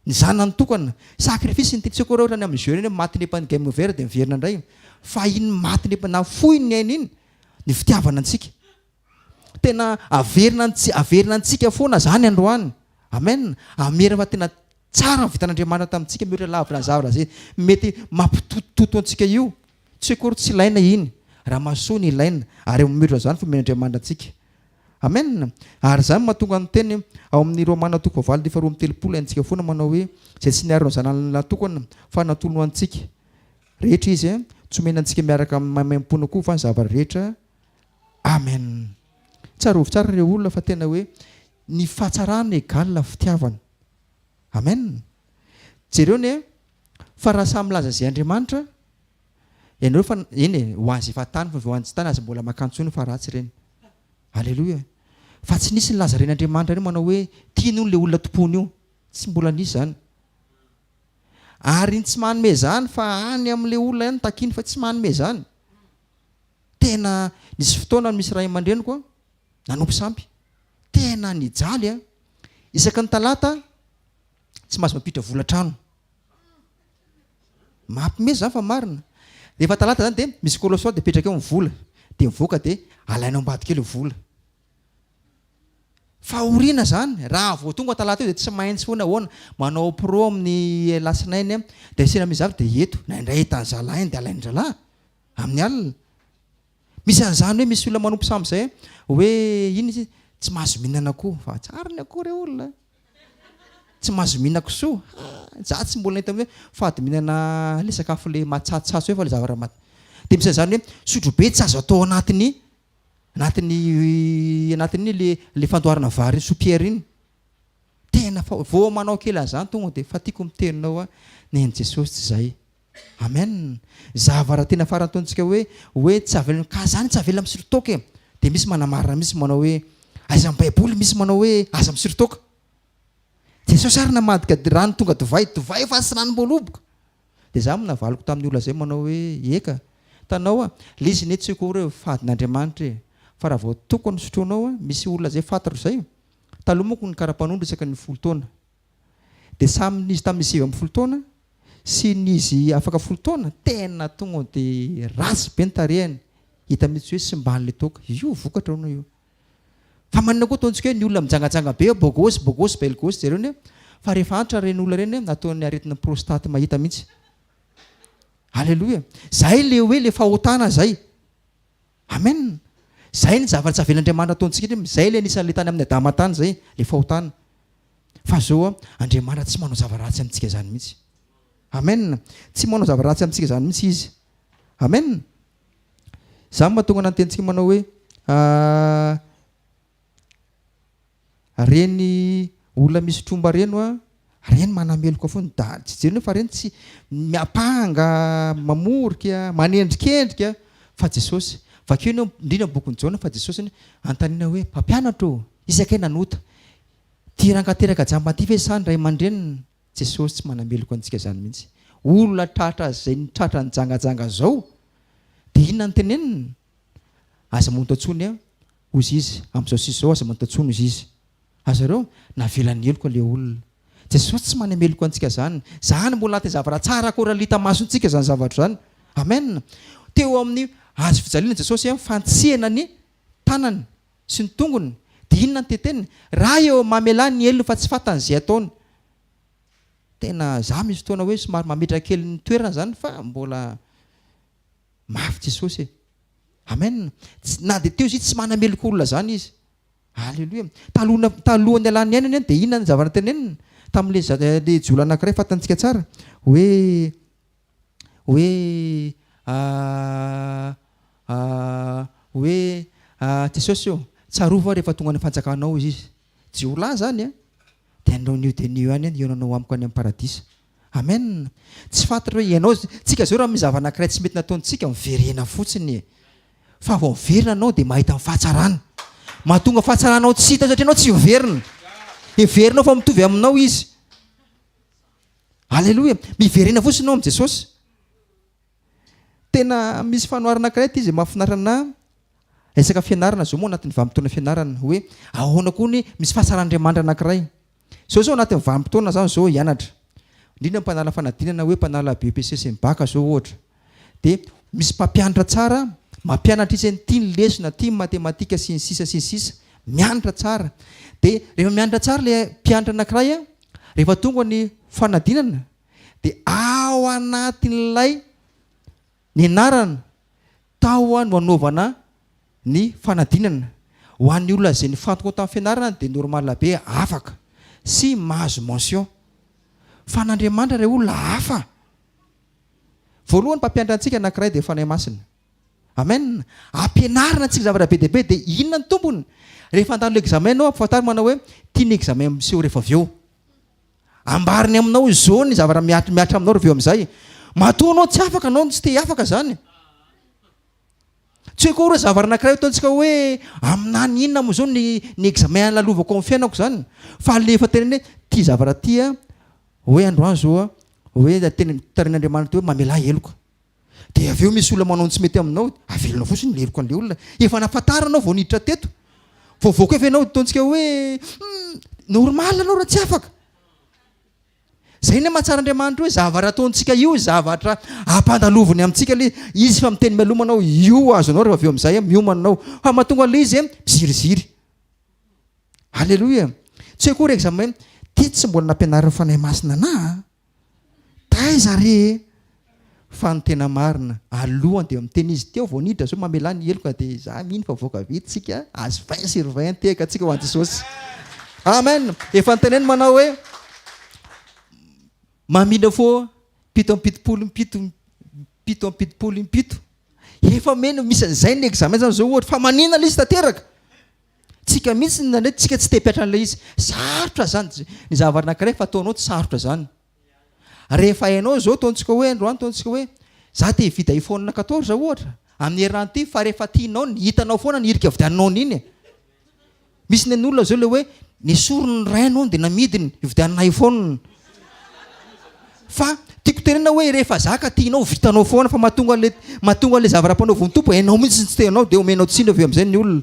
ny zanany tokana. Sakrifisy ny titsiko raha ohatra ny amin'ny jeu reny maty ny epany game over dia miverina indray. Fa iny maty ny epana fohy ny aina iny ny fitiavana antsika. Tena averina antsika foana zany androany. Amen. Amera fa tena tsara vitan'Andriamanitra tamintsika mety lavitra ny zavatra zay mety mampitototo antsika io. Tsy akory tsy ilaina iny. Raha masoa ny ilaina ary miotra zany fa men'Andriamanitra antsika. Amen. Ary zany mahatonga ny teny ao amin'ny Romana 9:7 antsika foana manao hoe zay tsy niarino zanany natokana fa natolo antsika. Rehetra izy tsy omena antsika miaraka mamaimpona koa fa ny zavatra rehetra. Amen. Tsarovy tsara ireo olona fa tena hoe ny fahatsarana egalina fitiavana. Amen. Jereo ny fa raha samy laza zay Andriamanitra ianareo fa eny ho azy efa tany fa ho antsy tany azy mbola makantsony fa ratsy ireny. Halleluja. Fa tsy nisy ny laza reny Andriamanitra reny manao hoe tiany le olona tompony io. Tsy mbola nisy zany. Ary tsy manome zany fa any amin'le olona ihany takiny fa tsy manome zany. Tena nisy fotoana misy ray aman-dreniko nanompo sampy. Tena nijaly isaky ny talata tsy mahazo mampitra vola-trano. Mampime zany fa marina. Rehefa talata zany dia misy kolosoa dia petraka eo ny vola. Dia mivoaka dia alainao ambadika eo le vola. Fahoriana zany. Raha vao tonga talata eo dia tsy maintsy foana hoana manao pro amin'ny lasinainy dia sena misy zavatra dia eto. Na indray hitan'ny zalahy dia alainy zalahy amin'ny alina. Misy an'izany hoe misy olona manompo sam'izay hoe iny izy tsy mahazo mihinana akoho fa tsara ny akoho ireo olona. Tsy mahazo mihinana kisoa. Za tsy mbola nahita hoe fady mihinana le sakafo le matsatsatsy hoe fa le zavatra maty. Dia misy an'izany hoe sotro be tsy azo atao anatiny le fandoharana vary sopiera iny. Tena vao manao kely an'izany tonga dia fa tiako miteninao neny Jesosy tsy izay. Amen. Zavatra tena farany ataontsika hoe tsy avela ka zany tsy avela misiritoka. Dia misy manamarina misy manao hoe aiza amin'ny Baiboly misy manao hoe aza misiritoka. Jesosy ary namadika rano tonga divay fa sy ranom-boaloboka. Dia za navaliko tamin'ny olona zay manao hoe eka tanao le izy ny tsy koa hoe fadin'Andriamanitra fa raha vao tokony sotroinao misy olona zay fantatro zay. Taloha moa ny karapanondro isaka ny 10 taona. Dia samy nizy tamin'ny 7 taona sy nizy afaka 10 taona tena tonga dia ratsy be ny tarehany. Hita mihitsy hoe sy mban'le toka. Io vokatra hono io. Fa manina koa ataontsika hoe ny olona mijangajanga be bogosy belgosy jereo ny fa rehefa antitra reny olona reny nataony aretina prostate mahita mihitsy. Halleluja. Zay le hoe le fahotana zay. Amen. Zay ny zavatra tsy avelan'Andriamanitra ataontsika zay le anisan'le tany amin'ny adama tany zay le fahotana. Fa zao Andriamanitra tsy manao zavaratsy amintsika zany mihitsy. Amen. Tsy manao zavaratsy amintsika zany mihitsy izy. Amen. Zany mahatonga nantentsika manao hoe reny olona misy tromba reno reny manameloka foana da tsy jereny fa reny tsy miapanga mamorika manendrikendrika fa Jesosy. Vakeo ny indrindra bokon'ny Jona fa Jesosy antanina hoe mpampianatro isakay nanota ty rangateraka jamba ty ve sany ray aman-dreniny. Jesosy tsy manameloka antsika zany mihitsy. Olona tratra zay ny tratra ny jangajanga zao dia inona ny tenenina aza montantsony ozy izy amin'izao sisy zao aza montantsony ozy izy. Azareo navelany heloka le olona. Jesosy tsy manameloka antsika zany. Zany mbola ty zavatra tsara koralita masontsika zany zavatra zany. Amen. Teo amin'ny azo fijaliana Jesosy fantsihana ny tanany sy ny tongony. Dia inona ny teteniny? Raha eo mamelany ny elony fa tsy fatan'izay ataony. Tena za misy fotoana hoe somary mametraka kely ny toerana zany fa mbola mafy Jesosy. Amen. Na dia teo izy tsy manameloka olona zany izy. Halleluja. Talohany alany ainany dia inona ny zavatra tenenina tamin'le jola anankiray fatantsika tsara hoe Jesosy io tsarofa rehefa tonga ny fanjakanao izy. Jiolahy zany dia anao nio dia nio any ionanao amiko any amin'ny paradisa. Amen. Tsy fantatra hoe ianao tsika zao raha mizava anankiray tsy mety nataontsika miverena fotsiny. Fa vao miverina anao dia mahita ny fahatsarana. Mahatonga fahatsaranao tsy hita satria anao tsy miverina. Iverinao fa mitovy aminao izy. Halleluja. Miverena fotsiny anao amin'ny Jesosy. Tena misy fanoharana anankiray ty izy mahafinaritra anahy. Resaka fianarana zao moa anatin'ny vanim-potoana fianarana hoe ahoana koa ny misy fahasaran'Andriamanitra anankiray. Zao anatin'ny vanim-potoana zany zao hianatra. Indrindra mpanala fanadinana hoe mpanala BEPC sy baka zao ohatra. Dia misy mpampianatra tsara, mampianatra izy tia ny lesona, tia matematika sy ny sisa. Mianatra tsara. Dia rehefa mianatra tsara ilay mpianatra anankiray a, rehefa tonga ny fanadinana dia ao anatin'ilay ny anarana tao no anaovana ny fanadinana. Ho an'ny olona izay nifantoka tamin'ny fianarana dia normal be afaka sy mahazo mention. Fa n'Andriamanitra ireo olona hafa. Voalohany mpampianatra antsika anankiray dia fanahy masina. Amen. Ampianarina antsika zavatra be dia be dia inona ny tombony? Rehefa handalo examen anao ampifantary manao hoe tiany examen miseho rehefa avy eo. Ambariny aminao izao ny zavatra miatra aminao rehefa eo amin'izay. Matoa anao tsy afaka, anao tsy te afaka zany. Tsy hoe koa zavatra anankiray ataontsika hoe aminany inona moa zao ny examen lalovako amin'ny fiainako zany. Fa alefa teneny hoe ty zavatra ty a hoe androany zao hoe teny tarin'Andriamanitra hoe mamela heloka. Dia avy eo misy olona manao tsy mety aminao, avelonao fotsiny leroko an'ilay olona. Efa nafantaranao vao niditra teto. Voavoaka efa ianao ataontsika hoe normal anao raha tsy afaka. Zay ny mahatsara Andriamanitra hoe zavatra ataontsika io zavatra ampandaloviny amintsika ilay izy fa miteny mialomanao io azo anao rehefa avy eo amin'izay miomananao. Fa mahatonga ilay izy miziriziry. Halleloia. Tsy hoe koa re examen ty tsy mbola nampianarina fanahy masina na taiza re fa ny tena marina alohany dia miteny izy teo vao niditra zao mamela ny heloka dia za mihiny fa voaka vitsika azo 20/20 teka atsika ho an'i Jesosy. Amen. Efa niteneny manao hoe mamina fo 7:77. Efa meno misy an'izay ny examen zany zao ohatra fa manina ilay izy tanteraka. Tsika mihitsy nandray tsika tsy te hipetra an'ilay izy. Sarotra zany ny zavatra anankiray fa ataonao tsy sarotra zany. Rehefa hainao zao ataontsika hoe androany ataontsika hoe za te hivida iPhone 14 ohatra amin'ny herinandro fa rehefa tianao ny hitanao foana ny hirika vidiananao n'iny. Misy ny olona zao le hoe ny sorony rainao dia namidiny hividianana iPhone. Fa tiako tenena hoe rehefa zaka tianao vitanao foana fa mahatonga le zavatra mpanaovy ny tompo hainao mihitsy tsy tenao dia omenao tsiny avy amin'izay ny olona.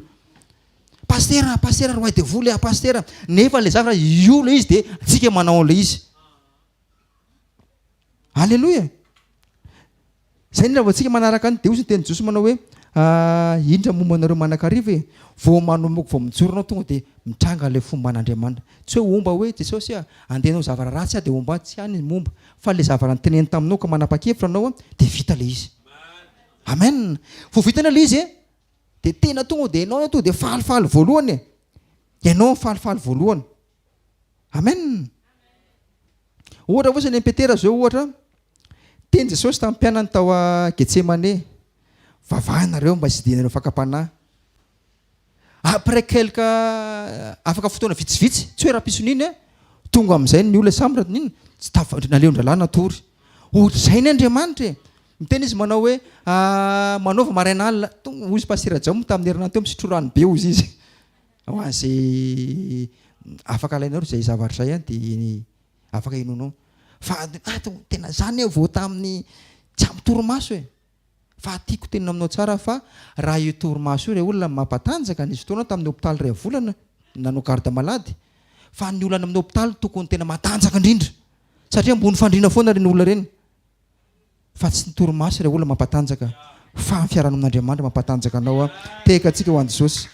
Pastera roy de voly pastera nefa le zavatra io le izy dia tsika manao le izy. Halleloia. Zay ny raha vao tsika manaraka any dia ozy ny teny Jesosy manao hoe indra momba anareo manan-kariva e vao manomboka vao mijoronao tonga dia mitranga ilay fomba an'Andriamanitra. Tsy hoe omba hoe Jesosy andehanao zavatra ratsy dia omba tsy any momba fa le zavatra niteneny taminao ka manapa-kevitra anao dia vita le izy. Amen. Vao vitana le izy dia tena tonga dia ianao tonga dia falifaly voalohany ianao falifaly voalohany. Amen. Ohatra fotsiny ny Petera zao ohatra teny Jesosy tamin'ny mpianany tao Getsemane vavahanareo mba sy dinareo fakapanahy. Après quelque afaka fotoana vitsivitsy tsy hoe raha-pisoniny tonga amin'izay ny olona samby niny tsy naleon-dralàna tory. Ohatr'izay ny Andriamanitra miteny izy manao hoe manaova maraina alina ozy pastera Jamo tamin'ny herinandro teo misitrorano be ozy izy. Ho an'izay afaka alainareo izay zavatra izay dia afaka inonao. Fa tena zany vao tamin'ny tsy amin'ny torimaso e. Fa tiako tenina aminao tsara fa raha io torimaso io re olona mampatanjaka nisy fotoana tamin'ny hôpitaly ray volana nanao garde malady. Fa ny olana amin'ny hôpitaly tokony tena matanjaka indrindra satria ambony fandriana foana reny olona reny. Fa tsy ny torimaso re olona mampatanjaka fa ny fiarana amin'Andriamanitra mampatanjaka anao teka atsika ho an'i Jesosy.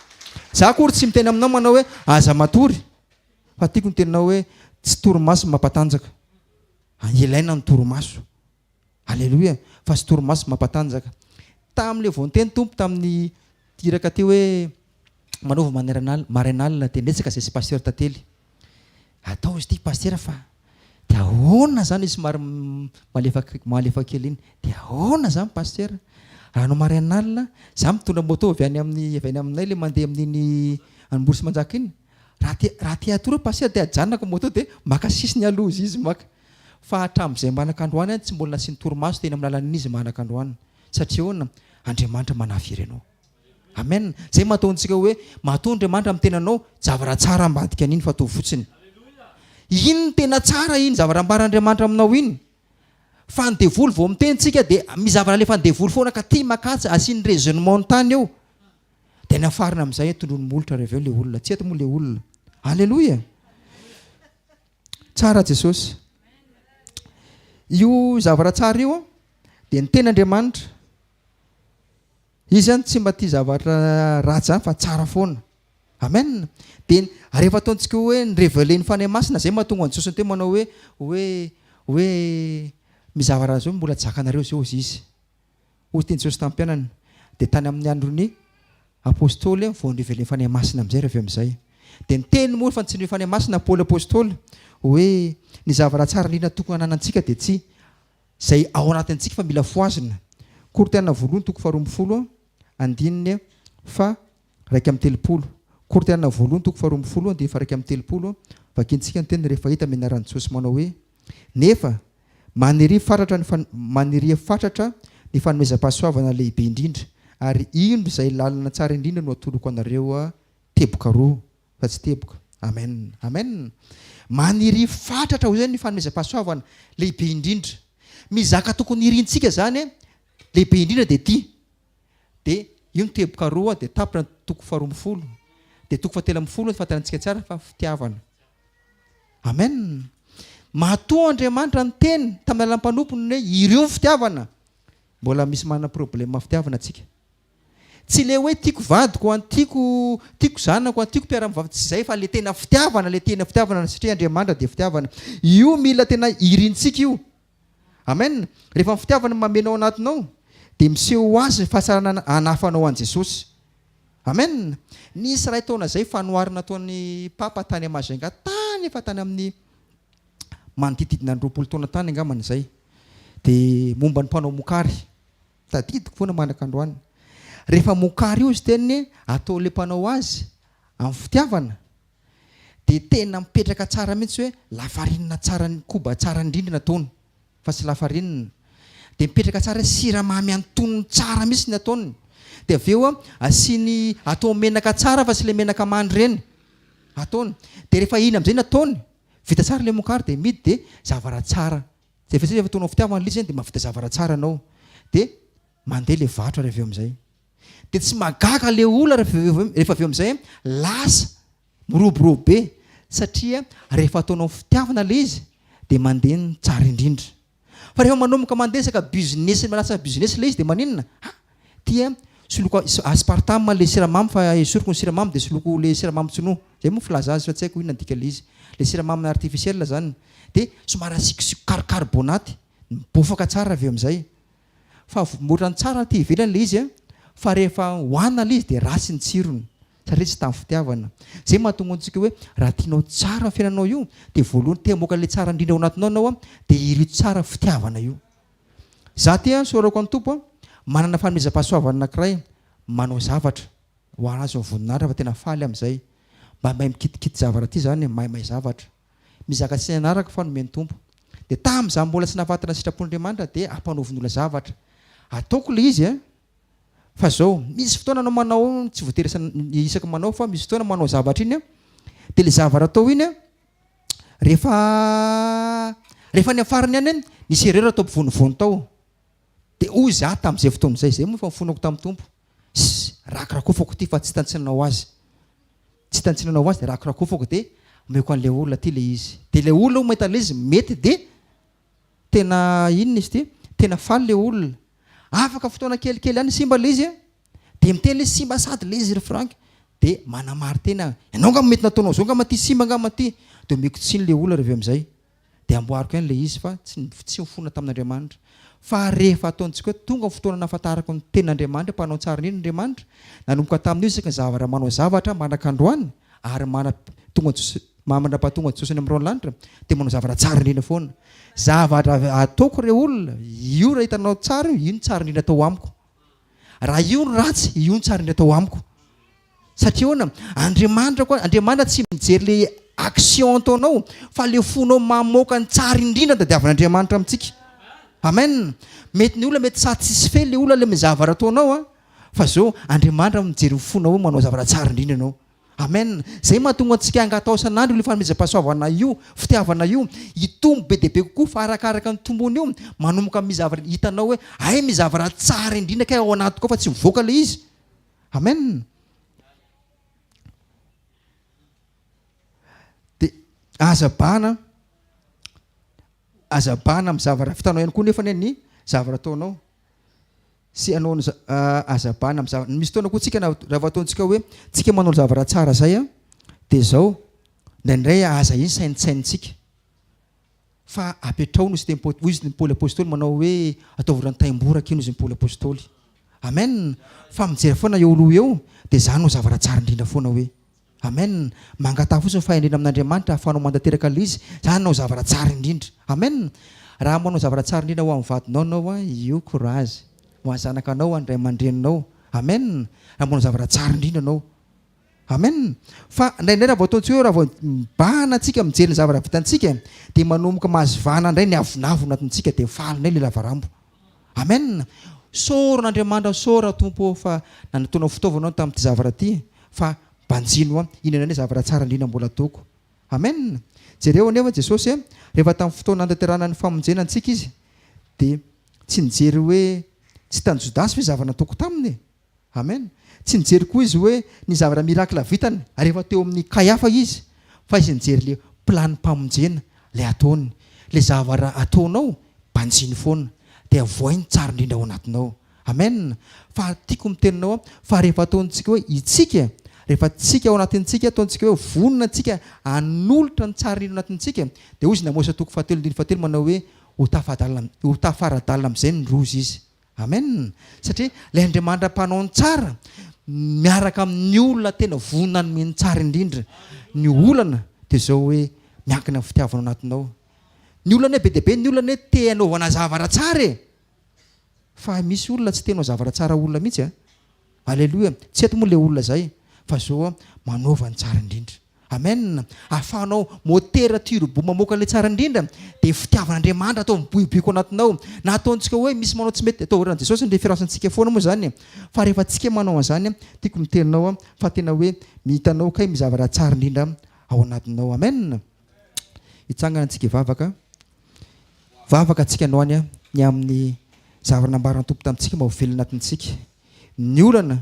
Za kory tsy miteny aminao manao hoe aza matory fa tiako ny teninao hoe tsy torimaso mampatanjaka. Ilaina ny torimaso. Halleloia. Fa sy torimaso mampatanjaka. Tamin'ilay vao niteny tompo tamin'ny tiraka teo hoe manaova marainalina dia netsaka izay sy pastera tantely. Atao izy ty pastera fa dia ahoana zany izy malefa kely iny. Dia ahoana zany pastera? Raha anao marainalina za mitondra moto avy any aminay le mandeha amin'iny Anombory sy Manjaka iny. Raha te atoro pastera dia ajanonako moto dia maka sisiny aloha izy maka. Fa hatramin'izay manakandroany tsy mbola nasiany torimaso teny amin'ny alalan'izy manakandroany satria hoana Andriamanitra manafiry anao. Amen. Zay mataontsika hoe matoa Andriamanitra amin'ny tenanao zavatra tsara ambadika an'iny fa atao fotsiny. Iny tena tsara iny zavatra ambaran'Andriamanitra aminao iny. Fa ny devoly vao mitentsika dia misy zavatra alefa ny devoly foana ka tia makatsy asiany raisonnement tany eo. dia nafarina amin'izay tondrony molotra rehefa eo le olona, tsy eto moa le olona. Alleloia. Tsara Jesosy. Io zavatra tsara io dia ny ten'Andriamanitra. Izy zany tsy mba tia zavatra ratsy zany fa tsara foana. Amen. Dia rehefa ataontsika hoe ny révélé ny fanahy masina, zay mahatonga ny Jesosy ny teo manao hoe mizavara zao mbola jakanareo zao izy. Hoy teny Jesosy tamin'ny mpianany. Dia tany amin'ny andron'ny apôstôly vao ny révélé ny fanahy masina amin'izay rehefa amin'izay. Dia ny teny moa fa ny fanahy masina Paoly apôstôly hoe ny zavatra tsara indrindra tokony hananantsika dia tsy zay ao anatintsika fa mila foazina. Korintena voalohany toko 12 andininy fa 1:30. Korintena voalohany toko 12 andininy fa 1:30 vakiantsika ny teny rehefa hita mianaran'i Jesosy manao hoe nefa maniria fatratra ny fanomezam-pahasoavana lehibe indrindra, ary ino izay lalana tsara indrindra no atoloko anareo teboka roa fa tsy teboka. Amen. Amen. Maniria fatratra ho zay ny fanomezam-pahasoavana lehibe indrindra. Mizaka tokony irintsika zany lehibe indrindra dia ty. Dia io ny teboka roa dia tapitra ny toko 12 dia toko 13 fatarantsika tsara fa fitiavana. Amen. Mahatoa Andriamanitra ny teny tamin'ny alalan'ny mpanompony hoe ireo ny fitiavana. Mbola misy manana problème fitiavana atsika. Tsy le hoe tiako vadiko, tiako zanako, tiako mpiara-mivavy, tsy izay fa le tena fitiavana satria Andriamanitra dia fitiavana. Io mila tena irintsika io. Amen. Rehefa ny fitiavana mamenao anatinao dia miseho azy fahasarana hanafanao an' Jesosy. Amen. Nisy ray taona zay fanoharina ataon'ny papa tany Majunga tany efa tany amin'ny manodididina ny 20 taona tany angamana izay. Dia momba ny mpanao mokary tadidiko foana manakandroany. Rehefa mokary io izy teniny atao le mpanao azy amin'ny fitiavana dia tena mipetraka tsara mihitsy hoe lafarinina tsara, koba tsara indrindra nataony fa tsy lafarinina. Dia mipetraka tsara siramamy antonony tsara mihitsy ny ataony. Dia avy eo asiany atao menaka tsara fa tsy le menaka mandry reny ataony. Dia rehefa iny amin'izay nataony vita tsara le mokary dia midy dia zavara tsara. Zay fa ataonao fitiavana le izy dia mahavita zavara tsara anao. Dia mandeha le vatra rehefa eo amin'izay. Dia tsy magaka le olona rehefa avy eo amin'izay lasa miroborobo be satria rehefa ataonao fitiavana le izy dia mandeha ny tsara indrindra. Fa rehefa manomboka mandesaka business, malasa business le izy dia maninona? Tia soloko aspartame le siramamy fa esoroko ny siramamy dia soloko le siramamy tsinoa. Zay moa filaza azy fa tsy haiko inona dika le izy. Le siramamy artificiel zany. Dia somary asikosiko carbonate mibofaka tsara avy eo amin'izay. Fa morany tsara ty ivelany le izy fa rehefa hohanina le izy dia ratsy ny tsirony satria tsy tamin'ny fitiavana. Zay mahatonga antsika hoe raha tianao tsara fiainanao io dia voalohany temoka le tsara indrindra ao anatinao anao dia irio tsara fitiavana io. Za ty sorako amin'ny tompo manana fanomezam-pahasoavana anankiray, manao zavatra ho azo voninahitra fa tena faly amin'izay. Mba mahay mikitikity zavatra ty zany, mahay zavatra. Mizaka tsy anaraka fa nomeny tompo. Dia tamin'izaho mbola tsy nahafatana sitrapon'Andriamanitra dia ampanaovin'olona zavatra. Ataoko le izy fa zao misy fotoana anao manao tsy voatery isaka manao fa misy fotoana manao zavatra iny dia le zavatra atao iny rehefa ny afarany any nisy erreur atao mpivonovony tao dia hoy za tamin'izay fotoana izay moa fa mifonako tamin'ny tompo rakorakofako ty fa tsy tantsinanao azy dia rakorakofako dia omeko an'ilay olona ty le izy. Dia le olona mahita le izy mety dia tena inona izy ty tena faly le olona. Afaka fotoana kelikely any simba le izy dia miteny le simba sady le izy ry Frank dia manamary tena ianao nga mety nataonao zao nga maty simba nga maty dia omeko tsiny le olona rehefa amin'izay dia amboariko ihany le izy fa tsy mifona tamin'Andriamanitra. Fa rehefa ataontsika hoe tonga fotoana nahafantarako ny tenin'Andriamanitra mpanao tsara indrindra Andriamanitra nanomboka tamin'io isaka zavatra manao zavatra manakandroany ary mandrapahatonga Jesosy amin'ny ranon'ny lanitra dia manao zavatra tsara indrindra foana. Zavatra ataoko re olona io raha hitanao tsara io ny tsara indrindra atao amiko. Raha io ny ratsy io ny tsara indrindra atao amiko. Satria hoana Andriamanitra tsy mijery le action ataonao fa le fonao mamoaka ny tsara indrindra ny tadiavan'Andriamanitra amintsika. Amen. Mety ny olona mety satisfait le olona le mizavatra ataonao fa zao Andriamanitra mijery ny fonao manao zavatra tsara indrindra anao. Amen. Zay mahatonga antsika angatao san'andro le fanomezam-pahasoavana io, fitiavana io, hitombo be dia be kokoa fa arakaraka ny tombony io manomboka mizavatra hitanao hoe ay mizavatra tsara indrindra ka ao anatiko fa tsy mivoaka le izy. Amen. azabana amin'ny zavatra fitanao ihany koa nefa ny zavatra ataonao sy anao azabana amin'ny zavatra misy taona koa tsika raha ataontsika hoe tsika manao zavatra tsara zay a dia zao ndraindray aza iny sainsaintsika fa apetrao nozy izy ny Paoly apôstôly manao hoe ataovana taimboraka ino izy ny Paoly apôstôly amen fa mijery foana eo aloha eo dia zany no zavatra tsara indrindra foana hoe amen mangatah fotsiny fahendrina amin'Andriamanitra ahafahanao mantanteraka le izy zany nao zavatra tsara indrindra amen raha manao zavatra tsara indrindra ho amin'ny vadinao anao a io courage ho any zanakanao andray aman-dreninao amen raha manao zavatra tsara indrindra anao amen fa indraindray raha vao ataontsika hoe raha vao mibahana antsika mijery ny zavatra vitantsika dia manomboka mahazivana indray ny avonavo anatintsika dia falinay le lavarambo amen soran'Andriamanitra sora tompo fa nanataonao fitaovanao tamin'ity zavatra ty fa banjino a iny indray zavatra tsara indrindra mbola ataoko amen jereo anefa Jesosy rehefa tamin'ny fotoana nantanterana ny famonjena antsika izy dia tsy nijery hoe tsy tany Jodasy hoe zavatra nataoko taminy amen tsy nijery koa izy hoe ny zavatra mirakla vitany rehefa teo amin'ny Kaiafa izy fa izy nijery le plany-pamonjena le ataony le zavatra ataonao banjiny foana dia voainy tsara indrindra ao anatinao amen fa tiako miteninao fa rehefa ataontsika hoe itsika rehefa tsika ao anatintsika ataontsika hoe vonona antsika anolotra ny tsara indrindra anatintsika dia ozy namosa toko 7:7 manao hoe ho tafaradalina amin'izay ny rozy izy amen satria ilay Andriamanitra mpanao ny tsara miaraka amin'ny olona tena vonona ny meny tsara indrindra ny olana dia zao hoe miankina amin'ny fitiavanao anatinao ny olana hoe be dia be ny olana hoe te hanaovana zavatra tsara fa misy olona tsy tenao zavatra tsara olona mihitsy aleloia tsy eto moa le olona zay fa zao manaova ny tsara indrindra amen ahafahanao motera turbo mamoaka le tsara indrindra dia fitiavan'Andriamanitra atao miboiboiko anatinao na ataontsika hoe misy manao tsy mety atao ohatran'i Jesosy ny referansyntsika foana moa zany fa rehefa tsika manao an'izany tiako miteninao fa tena hoe mihitanao kay mizavatra tsara indrindra ao anatinao amen hitsangana antsika vavaka antsika anao any ny amin'ny zavatra nambarana tompo tamintsika mba ho velona anatintsika ny olana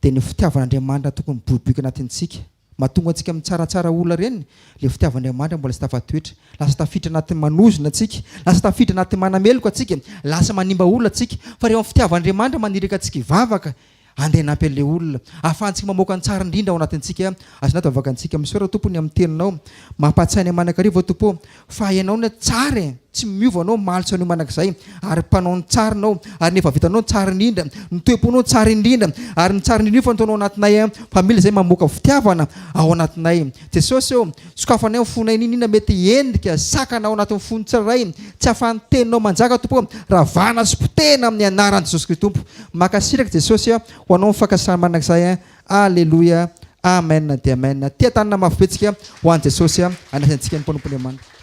dia ny fitiavan'Andriamanitra tokony miboiboika anatintsika mahatonga antsika amin'ny tsaratsara olona reny le fitiavan'Andriamanitra mbola tsy tafatoetra lasa tafiditra anatin'ny manozona atsika lasa tafiditra anatin'ny manameloko atsika lasa manimba olona atsika fa rehefa fitiavan'Andriamanitra maniraka atsika vavaka andeha nampy an'ilay olona ahafahantsika mamoaka ny tsara indrindra ao anatintsika azonao vavaka antsika misaora tompony amin'ny teninao mampatsainy manakarivo tompo fa ianao ny tsara tsy miovanao malotsy anio manak'izay ary mpanao ny tsarinao ary nefa vitanao tsara indrindra ny toeponao tsara indrindra ary ny tsara indrindra fanataonao anatinay fa mila zay mamoaka fitiavana ao anatinay Jesosy sokafanay fonay ina mety endrika sakana ao anatin'ny fony tsirairay tsy ahafahan'ny teninao manjaka tompo raha vana sy potena amin'ny anaran'i Jesosy Kristy tompo makasiraka Jesosy ho anao mifankasana manak'izay alleloia amen dia amen tia tanana mafibetsika ho an'i Jesosy anasantsika ny mpanompo Andriamanitra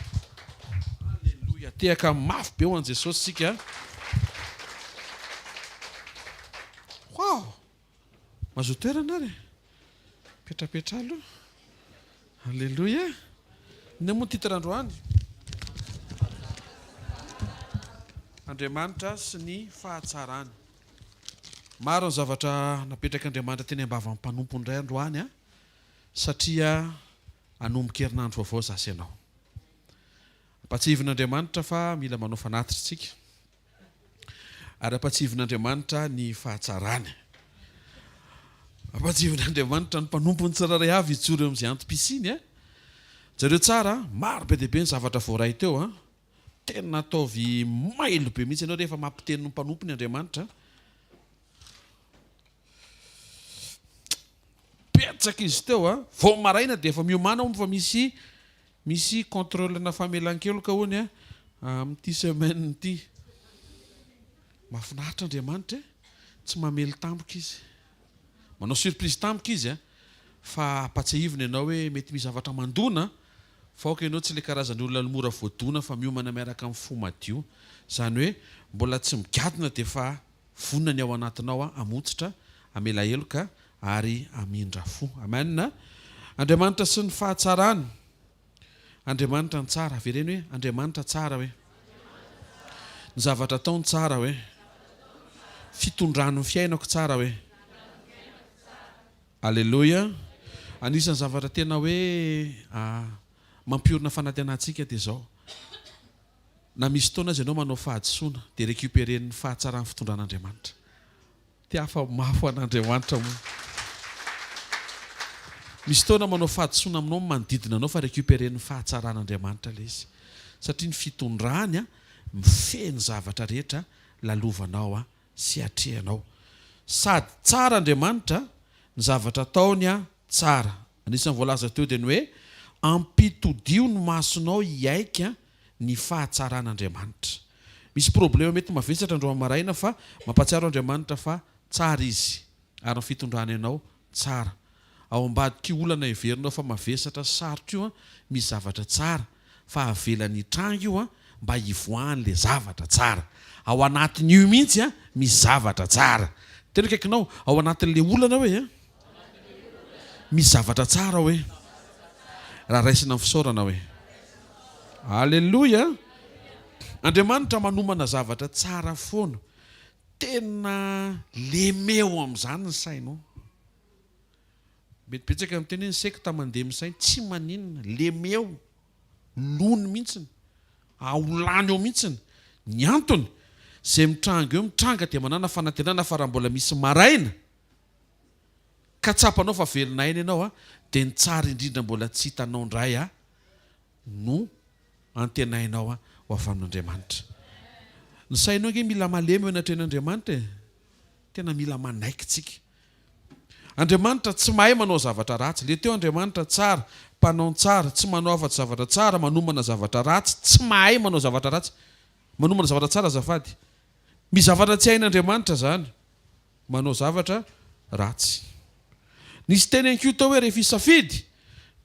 tehaka mafy be ho an' Jesosy sika wow mahazo toerana ary petrapetra aloha alleloia ny moa titrandroany Andriamanitra sy ny fahatsarany maro ny zavatra napetraka Andriamanitra teny ambava mpanompo indray androany satria anomboka herinandro vaovao zasy ianao ampatsivin'Andriamanitra fa mila manao fanatitra tsika ary ampatsivin'Andriamanitra ny fahatsarany ampatsivin'Andriamanitra ny mpanompo ny tsiraray avy itsoro amin'izay antom-pisiny zareo tsara maro be dehibe ny zavatra voaray teo tena nataovy mailo be mihitsy ianao rehefa mampiteny ny mpanompo ny Andriamanitra petsaka izy teo vao maraina dia efa miomana fa misy contrôle na famelan-keloka hoany amin'ity semaine ity mahafinaritra Andriamanitra tsy mamely tampoka izy manao surprise tampoka izy fa apatsahivina ianao hoe mety misy zavatra mandona fa oka ianao tsy le karazany olona mora voadona fa miomana miaraka amin'ny fo madio zany hoe mbola tsy migadina dia fa vonina ny ao anatinao amotsitra amela heloka ary amindra fo amen Andriamanitra sy ny fahatsarany Andriamanitra ny tsara avereny hoe Andriamanitra tsara hoe ny zavatra ataony tsara hoe fitondrano ny fiainako tsara hoe alleloia anisan'ny zavatra tena hoe mampiorina fanantenantsika dia zao. Na misy taona azy ianao manao fahadisoana dia récupérer-ny fahatsaran'ny fitondran'Andriamanitra. Tia fa mafo an'Andriamanitra moa. Misy taona manao fahadisoana aminao manodidina anao fa récupérer-ny fahatsaran'Andriamanitra ilay izy. Satria ny fitondrany mifehy ny zavatra rehetra lalovanao sy atrehanao. Sady tsara Andriamanitra ny zavatra ataony tsara. Anisan'ny voalaza teo dia ny hoe ampitodio ny masonao hiaika ny fahatsaran'Andriamanitra. Misy problema mety mavesatra androany maraina fa mampatsiaro Andriamanitra fa tsara izy ary ny fitondrany ianao tsara. Ao ambadiky olana heverinao fa mavesatra sarotra io misy zavatra tsara fa avelan'ny trango io mba hivoahan'le zavatra tsara. Ao anatin'io mihitsy misy zavatra tsara. Tena kaikinao ao anatin'le olana hoe misy zavatra tsara hoe raha raisina fisaorana hoe Alleluia. Andriamanitra manomana zavatra tsara foana. Tena lemeo amin'izany ny sainao. Betibetsaka amin'ny teny hoe sekta mandeha amin'ny sainy tsy maninona, lemeo, lony mihitsiny, aolany eo mihitsiny. Ny antony izay mitranga eo mitranga dia manana fanantenana fa raha mbola misy maraina ka tsapanao fa velona aina ianao dia ny tsara indrindra mbola tsy hitanao indray no antenainao ho avy amin'Andriamanitra. Ny sainao nge mila malemy enatren'Andriamanitra tena mila manaiky tsika. Andriamanitra tsy mahay manao zavatra ratsy. Le teo Andriamanitra tsara, mpanao tsara, tsy manao afa-tsy zavatra tsara, manomana zavatra ratsy, tsy mahay manao zavatra ratsy, manomana zavatra tsara azafady. Misy zavatra tsy hain'Andriamanitra zany, manao zavatra ratsy. Nisy teny an'kio tao hoe rehefa hisafidy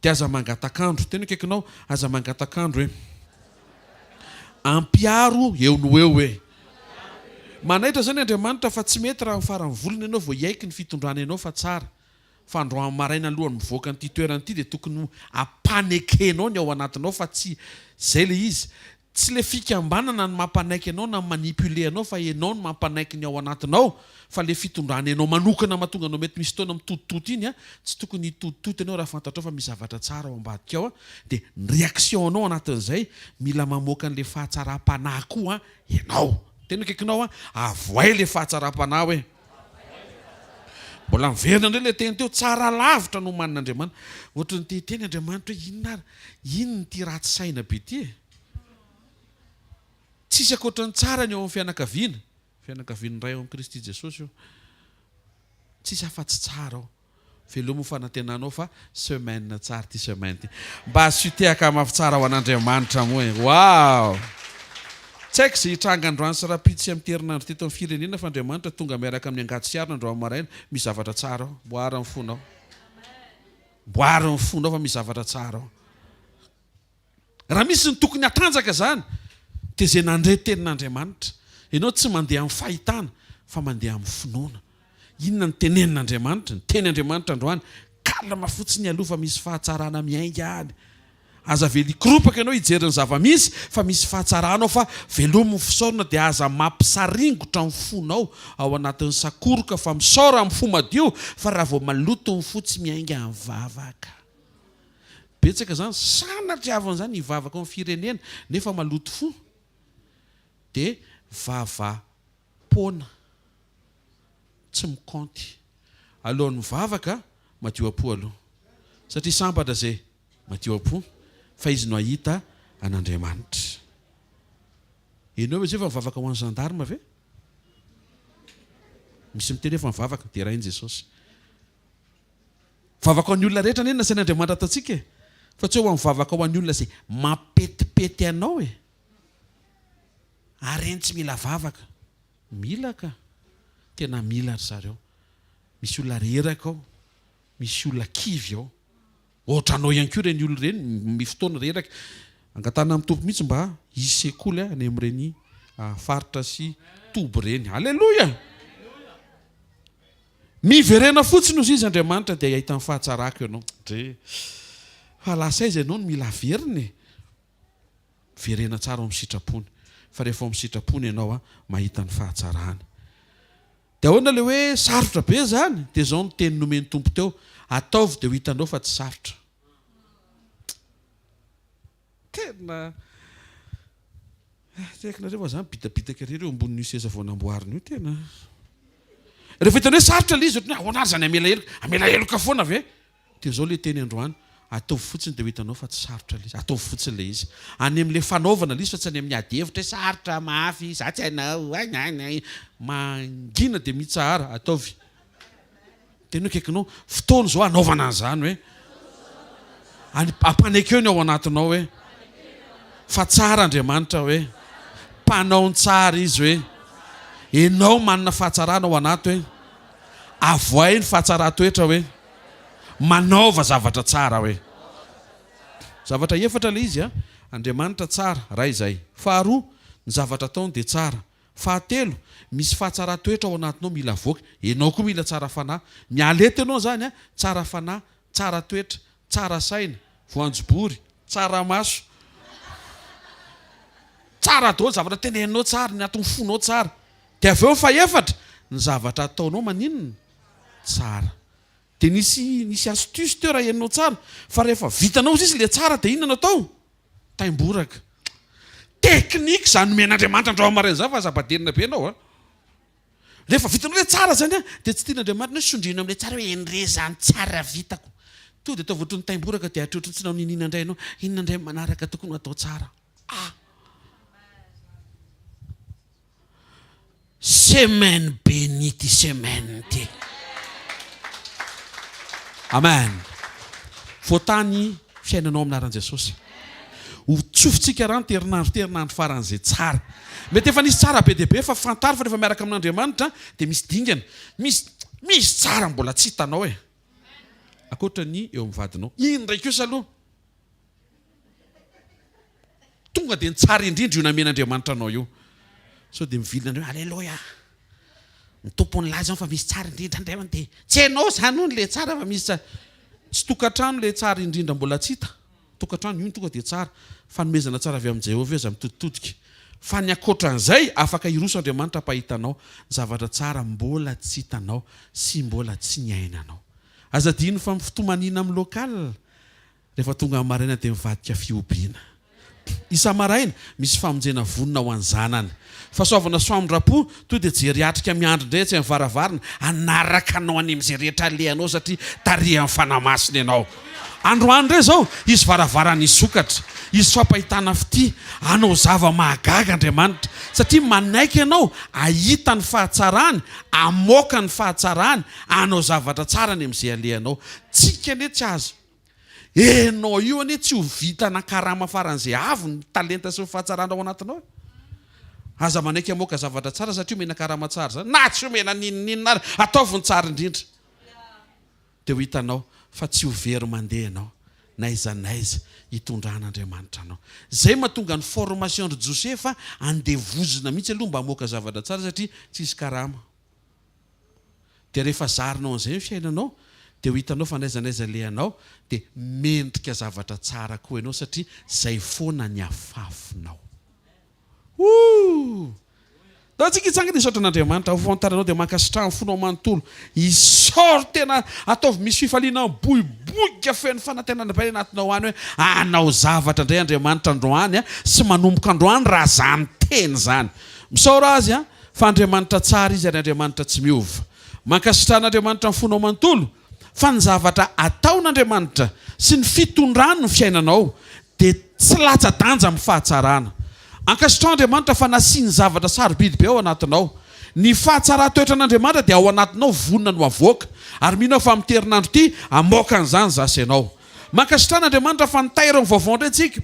dia aza mangatakandro. Tena kaikinao aza mangatakandro hoe ampiaro eo no eo hoe. Manaitra zany Andriamanitra fa tsy mety raha farany volony ianao vao hiaiky ny fitondrana ianao fa tsara. Fa androany maraina alohan'ny mivoaka an'ity toerana ity dia tokony ampanekenao ny ao anatinao fa tsy zay le izy. Tsy le fikambanana ny mampanaiky anao na manipule anao fa ianao ny mampanaiky ny ao anatinao. Fa le fitondrana ianao manokana mahatonga anao mety misy taona mitotototo iny tsy tokony hitotototo ianao raha fantatrao fa misy zavatra tsara ao ambadika ao dia ny réaction anao anatin'izay mila mamoaka an'le fahatsaram-panahy koa ianao. Tena kaikinao avoay le fahatsaram-panahy hoe mbola miverina indray le teny teo tsara lavitra no manin'Andriamanitra. Ohatran'ny teteny Andriamanitra hoe inona ny ty ratsy saina be ty e. Tsisy akoatran'ny tsara ny eo amin'ny fianakaviana. Fianakaviana iray ao amin'ny Kristy Jesosy io. Tsisy afa-tsy tsara ao. Veloma fanantenanao fa semaine tsara ty semaine ty. Mba sitehaka mafy tsara ho an'Andriamanitra moa e. Wow! Tsy haiko izay hitranga androany sy rapitsy amin'ny terinandro teto amin'ny firenena fa Andriamanitra tonga miaraka amin'ny angady sy arina androany maraina misy zavatra tsara ao. Boary amin'ny fonao. Boary amin'ny fonao fa misy zavatra tsara ao. Raha misy ny tokony hatanjaka zany dia izay nandray tenin'Andriamanitra. Ianao tsy mandeha amin'ny fahitana fa mandeha amin'ny finoana. Inona ny tenenin'Andriamanitra? Ny teny Andriamanitra androany kalma fotsiny aloha fa misy fahatsarana miainga any. Aza vely ikropaka ianao hijeriny zava-misy fa misy fahatsaranao fa velomin'ny fisaorana dia aza mampisaringotra amin'ny fonao ao anatin'ny sakoroka fa misaora amin'ny fo madio fa raha vao maloto ny fo tsy miainga amin'ny vavaka. Betsaka zany sanatry avan'izany hivavaka amin'ny firenena nefa maloto fo dia vava-pona tsy mikanty. Alohan'ny mivavaka madio apo aloha satria sambatra zay madio apo fa izy no ahita an'Andriamanitra. Ianao zay fa mivavaka ho an'ny gendarme ve? Misy miteny efa mivavaka dia rain Jesosy. Vavaka ho an'ny olona rehetra neny nasain'Andriamanitra ataontsika e. Fa tsy ho mivavaka ho an'ny olona izay mampetipety anao e. Ary tsy mila vavaka. Mila ka. Tena mila ry zareo. Misy olona reraka ao. Misy olona kivy ao. Ohatra anao ihany koa ireny olona ireny mifotoana reraka. Angatana amin'ny tompo mihitsy mba hisy sekoly any amin'ireny faritra sy tobo ireny. Alleluia! Miverena fotsiny ozy izy Andriamanitra dia ahitany fahatsarako ianao. Fa lasa izy ianao no mila verina e. Verena tsara ao amin'ny sitrapony. Fa rehefa ao amin'ny sitrapony ianao mahita ny fahatsarana. Dia ahoana ilay hoe sarotra be zany dia izao no teny nomeny tompo teo. Ataovy dia ho hitanao fa tsy sarotra. tena tekinareo fa zany bitabitaka reo ambonin'io seza vao namboarina io tena rehefa hitany hoe sarotra le izy ohatry ahoana ary zany amela heloka foana ave teo zao le teny androany ataovy fotsiny dia ho hitanao fa tsy sarotra le izy ataovy fotsiny le izy any amin'le fanaovana le izy fa tsy any amin'ny adihevitra hoe sarotra mafy za tsy hainao mangina dia mitsara ataovy tena hoe kaikinao fotoana zao anaovana an'izany hoe ampanekeo ny ao anatinao hoe fa tsara Andriamanitra hoe mpanao ny tsara izy hoe enao manana fahatsarana ao anaty hoe avoay ny fahatsara-toetra hoe manaova zavatra tsara hoe zavatra efatra le izy Andriamanitra tsara raha izay faharoa ny zavatra ataony dia tsara fahatelo misy fahatsara-toetra ao anatinao mila avoaka enao koa mila tsara fanahy mialety ianao zany tsara fanahy tsara toetra tsara saina voanjobory tsara maso tsara daholo zavatra tenenao tsara ny aton'ny fonao tsara dia avy eo fa efatra ny zavatra ataonao maninona tsara dia nisy astuce teo raha henonao tsara fa rehefa vitanao izy le tsara dia inona atao taimboraka teknika zany men'Andriamanitra andro amaraina zany fa zabaderina be anao rehefa vitanao le tsara zany dia tsy tian'Andriamanitra hoe sondrina amin'le tsara hoe endre zany tsara vitako to dia atao voatrony taimboraka dia atrotro tsy nao ninina indray ianao inona indray manaraka tokony atao tsara semaine bénite semaine ty amen voatany fiainanao aminaran'i Jesosy ho tsofintsika raha terinandro faran'izay tsara mety efa nisy tsara be dia be fa fantary fa rehefa miaraka amin'Andriamanitra dia misy dingana misy tsara mbola tsy hitanao akoatra ny eo amin'ny vadinao iny ndraiky io aloha tonga dia ny tsara indrindra io namen'Andriamanitra anao io so dia mivilina hoe alleloia ny tompony laza fa misy tsara indrindra Andriamanitra dia tsy hainao zany hono le tsara fa misy tsy tokantrano le tsara indrindra mbola tsy hita tokantrano io tonga dia tsara fanomezana tsara avy amin'ny Jehovah izy mitoditodika fa ny akoatran'izay afaka iroso Andriamanitra ampahitanao zavatra tsara mbola tsy hitanao sy mbola tsy niainanao azadino fa fitomaniana amin'ny lokal rehefa tonga amin'ny maraina dia mivadika fiompiana isa-maraina misy famonjena vonona ho an'zanany fahasoavana soamin-drapo to dia jery atrika miandro indray tsy amin'ny varavarana anaraka anao any amin'izay rehetra alehanao satria tarihan'ny fanamasina ianao androany indray zao izy varavarana isokatra izy fampahitana fity anao zava mahagaga Andriamanitra satria manaiky ianao ahita ny fahatsarany amoaka ny fahatsarany anao zavatra tsara ny amin'izay alehanao tsika ane tsy azo enao io ane tsy ho vitana karama faran'izay avo ny talenta sy ny fahatsarana ao anatinao aza manaiky amoaka zavatra tsara satria omena karama tsara zany na tsy omena nininina ary ataovy ny tsara indrindra dia ho hitanao fa tsy ho very mandeha ianao naiza hitondran'Andriamanitra anao zay mahatonga ny formation ry Josefa andevozina mihitsy aloha mba hamoaka zavatra tsara satria tsisy karama dia rehefa zarinao an'izay ny fiainanao dia ho hitanao fa naizanaiza lehanao dia mendrika zavatra tsara koa ianao satria zay foana ny afafinao Datsika itsangana isaotra n'Andriamanitra hofantaranao dia mankasitrahany fonao manontolo isôro tena ataovy misy fifaliana boiboika feno fanantenana be anatinao any hoe anao zavatra indray Andriamanitra androany sy manomboka androany raha zany teny zany misaoro azy fa Andriamanitra tsara izy ary Andriamanitra tsy miova mankasitrahan'Andriamanitra ny fonao manontolo fa ny zavatra ataon'Andriamanitra sy ny fitondrany ny fiainanao dia tsy latsa-danja amin'ny fahatsarana ankasitrahan'Andriamanitra fa nasiany zavatra sarobidy be ao anatinao ny fahatsara-toetra an'Andriamanitra dia ao anatinao vonona no avoaka ary mino fa amin'ny terinandro ity amoaka an'izany zasy ianao mankasitrahan'Andriamanitra fa nitairany vaovao indray tsika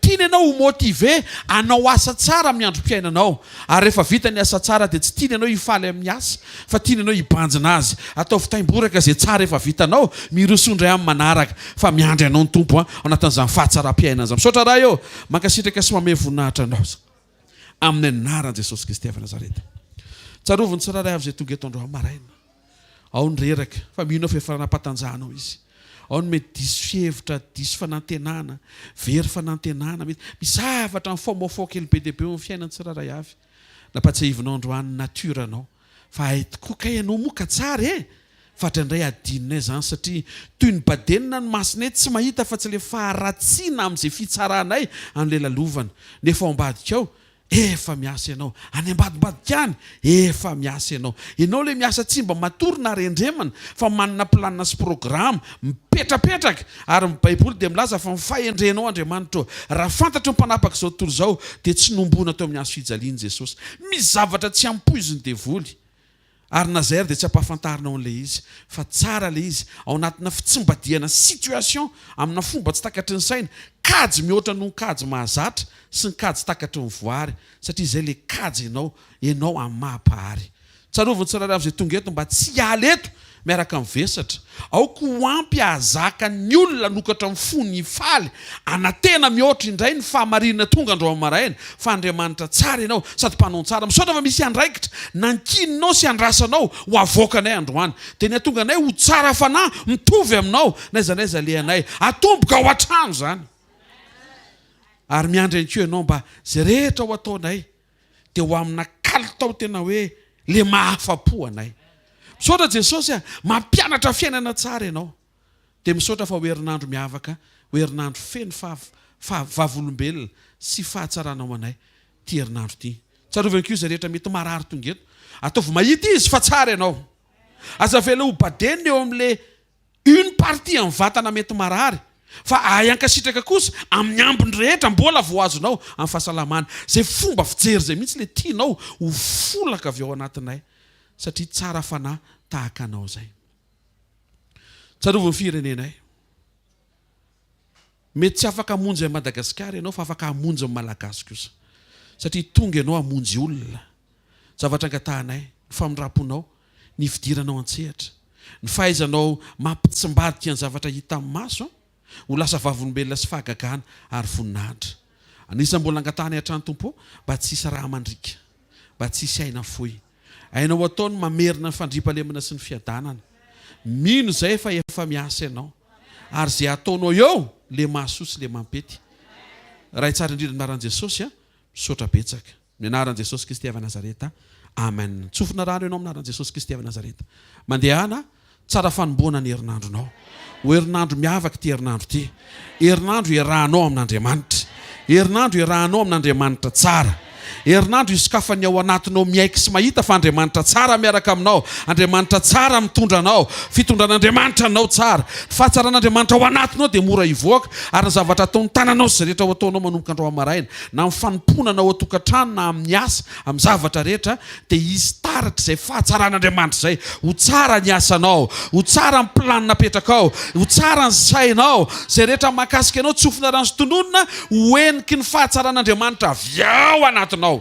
tiana ianao ho motive anao asa tsara amin'ny androm-piainanao ary rehefa vita ny asa tsara dia tsy tiana ianao hifaly amin'ny asa fa tiana ianao hibanjina azy atao fitain-boraka izay tsara efa vitanao mirosondray amin'ny manaraka fa miandry ianao ny tompo anatin'izany fahatsaram-piainana zany misaotra raha eo mankasitraka sy mamay voninahitra anao amin'ny anaran'i Jesosy Kristy avy Nazareta tsaroviny tsiraray avy izay tonga eto androany maraina ao ny reraka fa mino fa efa nampatanjahanao izy ao ny mety diso fihevitra diso fanantenana very fanantenana mety misavatra ny fomafao kely be deabe ny fiainany tsiraray avy nampatsiahivinao androany natiranao fa hay tokoa ka ianao moka tsara fatraindray adinonay zany satria toy ny badenina ny masinay tsy mahita fa tsy le faharatsiana amin'izay fitsaranay an'le lalovana nefa ao ambadika ao efa miasa ianao, any ambadibadika any efa miasa ianao le miasa tsy mba matorina rendremana fa manana planina sy programa mipetrapetraka ary ny baiboly dia milaza fa mifahendrenao Andriamanitra raha fantatra ny mpanapaka izao tontolo izao dia tsy nombona tao amin'ny hazo fijaliany Jesosy. Misy zavatra tsy ampoiziny devoly ary nazaire dia tsy ampahafantarinao an'ilay izy fa tsara ilay izy ao anatina fitsimbadiana situation amina fomba tsy takatry ny saina kajy mihoatra noho ny kajy mahazatra sy ny kajy takatry ny voary satria izay le kajy ianao amin'ny mahampahary. Tsaroviny tsirairay amin'izay tonga eto mba tsy hiala eto miaraka mivesatra aoko hoampy ahazaka ny olona nokatra amin'ny fony faly anatena mihoatra indray ny fahamarinana tonga andro amin'ny maraina fa Andriamanitra tsara ianao sady mpanao tsara misaotra fa misy andraikitra nankininao sy andrasanao ho avoakanay androany dia ny atonga anay ho tsara fanahy mitovy aminao naizanaiza lehanay atomboka ao an-trano zany ary miandry any koa ianao mba zay rehetra ho ataonay dia ho amina kalitao tena hoe le mahafapo anay. Misaotra Jesosy mampianatra fiainana tsara ianao dia misaotra fa ho herinandro miavaka ho herinandro feno vavolombelona sy fahatsaranao anay ty herinandro ty. Tsarovany koa izay rehetra mety marary tonga eto ataovy mahita izy fa tsara ianao aza vela ho badena eo amin'le une partie amin'ny vatana mety marary fa ahankasitraka kosa amin'ny ambiny rehetra mbola voazonao amin'ny fahasalamana zay fomba fijery zay mihitsy le tianao ho folaka avy ao anatinay satria tsara fanahy tahaka anao zay. Tsarovany firenenay mety tsy afaka hamonjy amin'ny Madagasikara ianao fa afaka hamonjy amin'ny Malagasy kosa satria tonga ianao hamonjy olona zavatra angatahanay ny famindramponao ny fidiranao an-tsehatra ny fahaizanao mampitsimbadika ny zavatra hita amin'ny maso ho lasa vavolombelona sy fahagagana ary voninahitra. Anisany mbola angatahana hatrany tompo mba tsy hisy raha mandrika mba tsy hisy aina fohy ainao ataony mamerina ny fandriampahalemana sy ny fiadanana mino zay fa efa miasa ianao ary zay ataonao eo le mahasoa sy le mampety raha tsara indrindra ny anaran'i Jesosy misaotra betsaka ny anaran'i Jesosy Kristy avy Nazareta amen. Tsofina rano ianao amin'ny anaran'i Jesosy Kristy avy Nazareta mandehana tsara fanomboana ny herinandronao ho herinandro miavaka ty herinandro ty herinandro iarahanao amin'Andriamanitra herinandro iarahanao amin'Andriamanitra tsara herinandro iskafany ao anatinao miaiky sy mahita fa Andriamanitra tsara miaraka aminao Andriamanitra tsara mitondra anao fitondran'Andriamanitra anao tsara fahatsaran'Andriamanitra ao anatinao dia mora hivoaka ary ny zavatra ataony tananao sy rehetra ho ataonao manomboka andro maraina na amin'ny fanomponana ao an-tokantrano na amin'ny asa amin'ny zavatra rehetra dia izy taratra izay fahatsaran'Andriamanitra zay ho tsara ny asanao ho tsara ny planina apetrakao ho tsara ny sainao zay rehetra mahakasika anao tsofina rano sy tononona ho eniky ny fahatsaran'Andriamanitra avy ao anatinao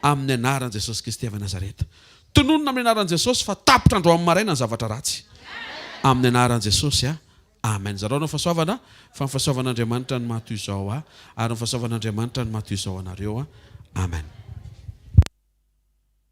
amin'ny anaran'i Jesosy Kristy avy Nazareta. Tononona amin'ny anaran'i Jesosy fa tapitra andro amin'ny maraina ny zavatra ratsy amin'ny anaran'i Jesosy amen. Zareo no fahasoavana fa ny fahasoavan'Andriamanitra ny mahatoy izao ary ny fahasoavan'Andriamanitra ny mahatoy izao anareo amen.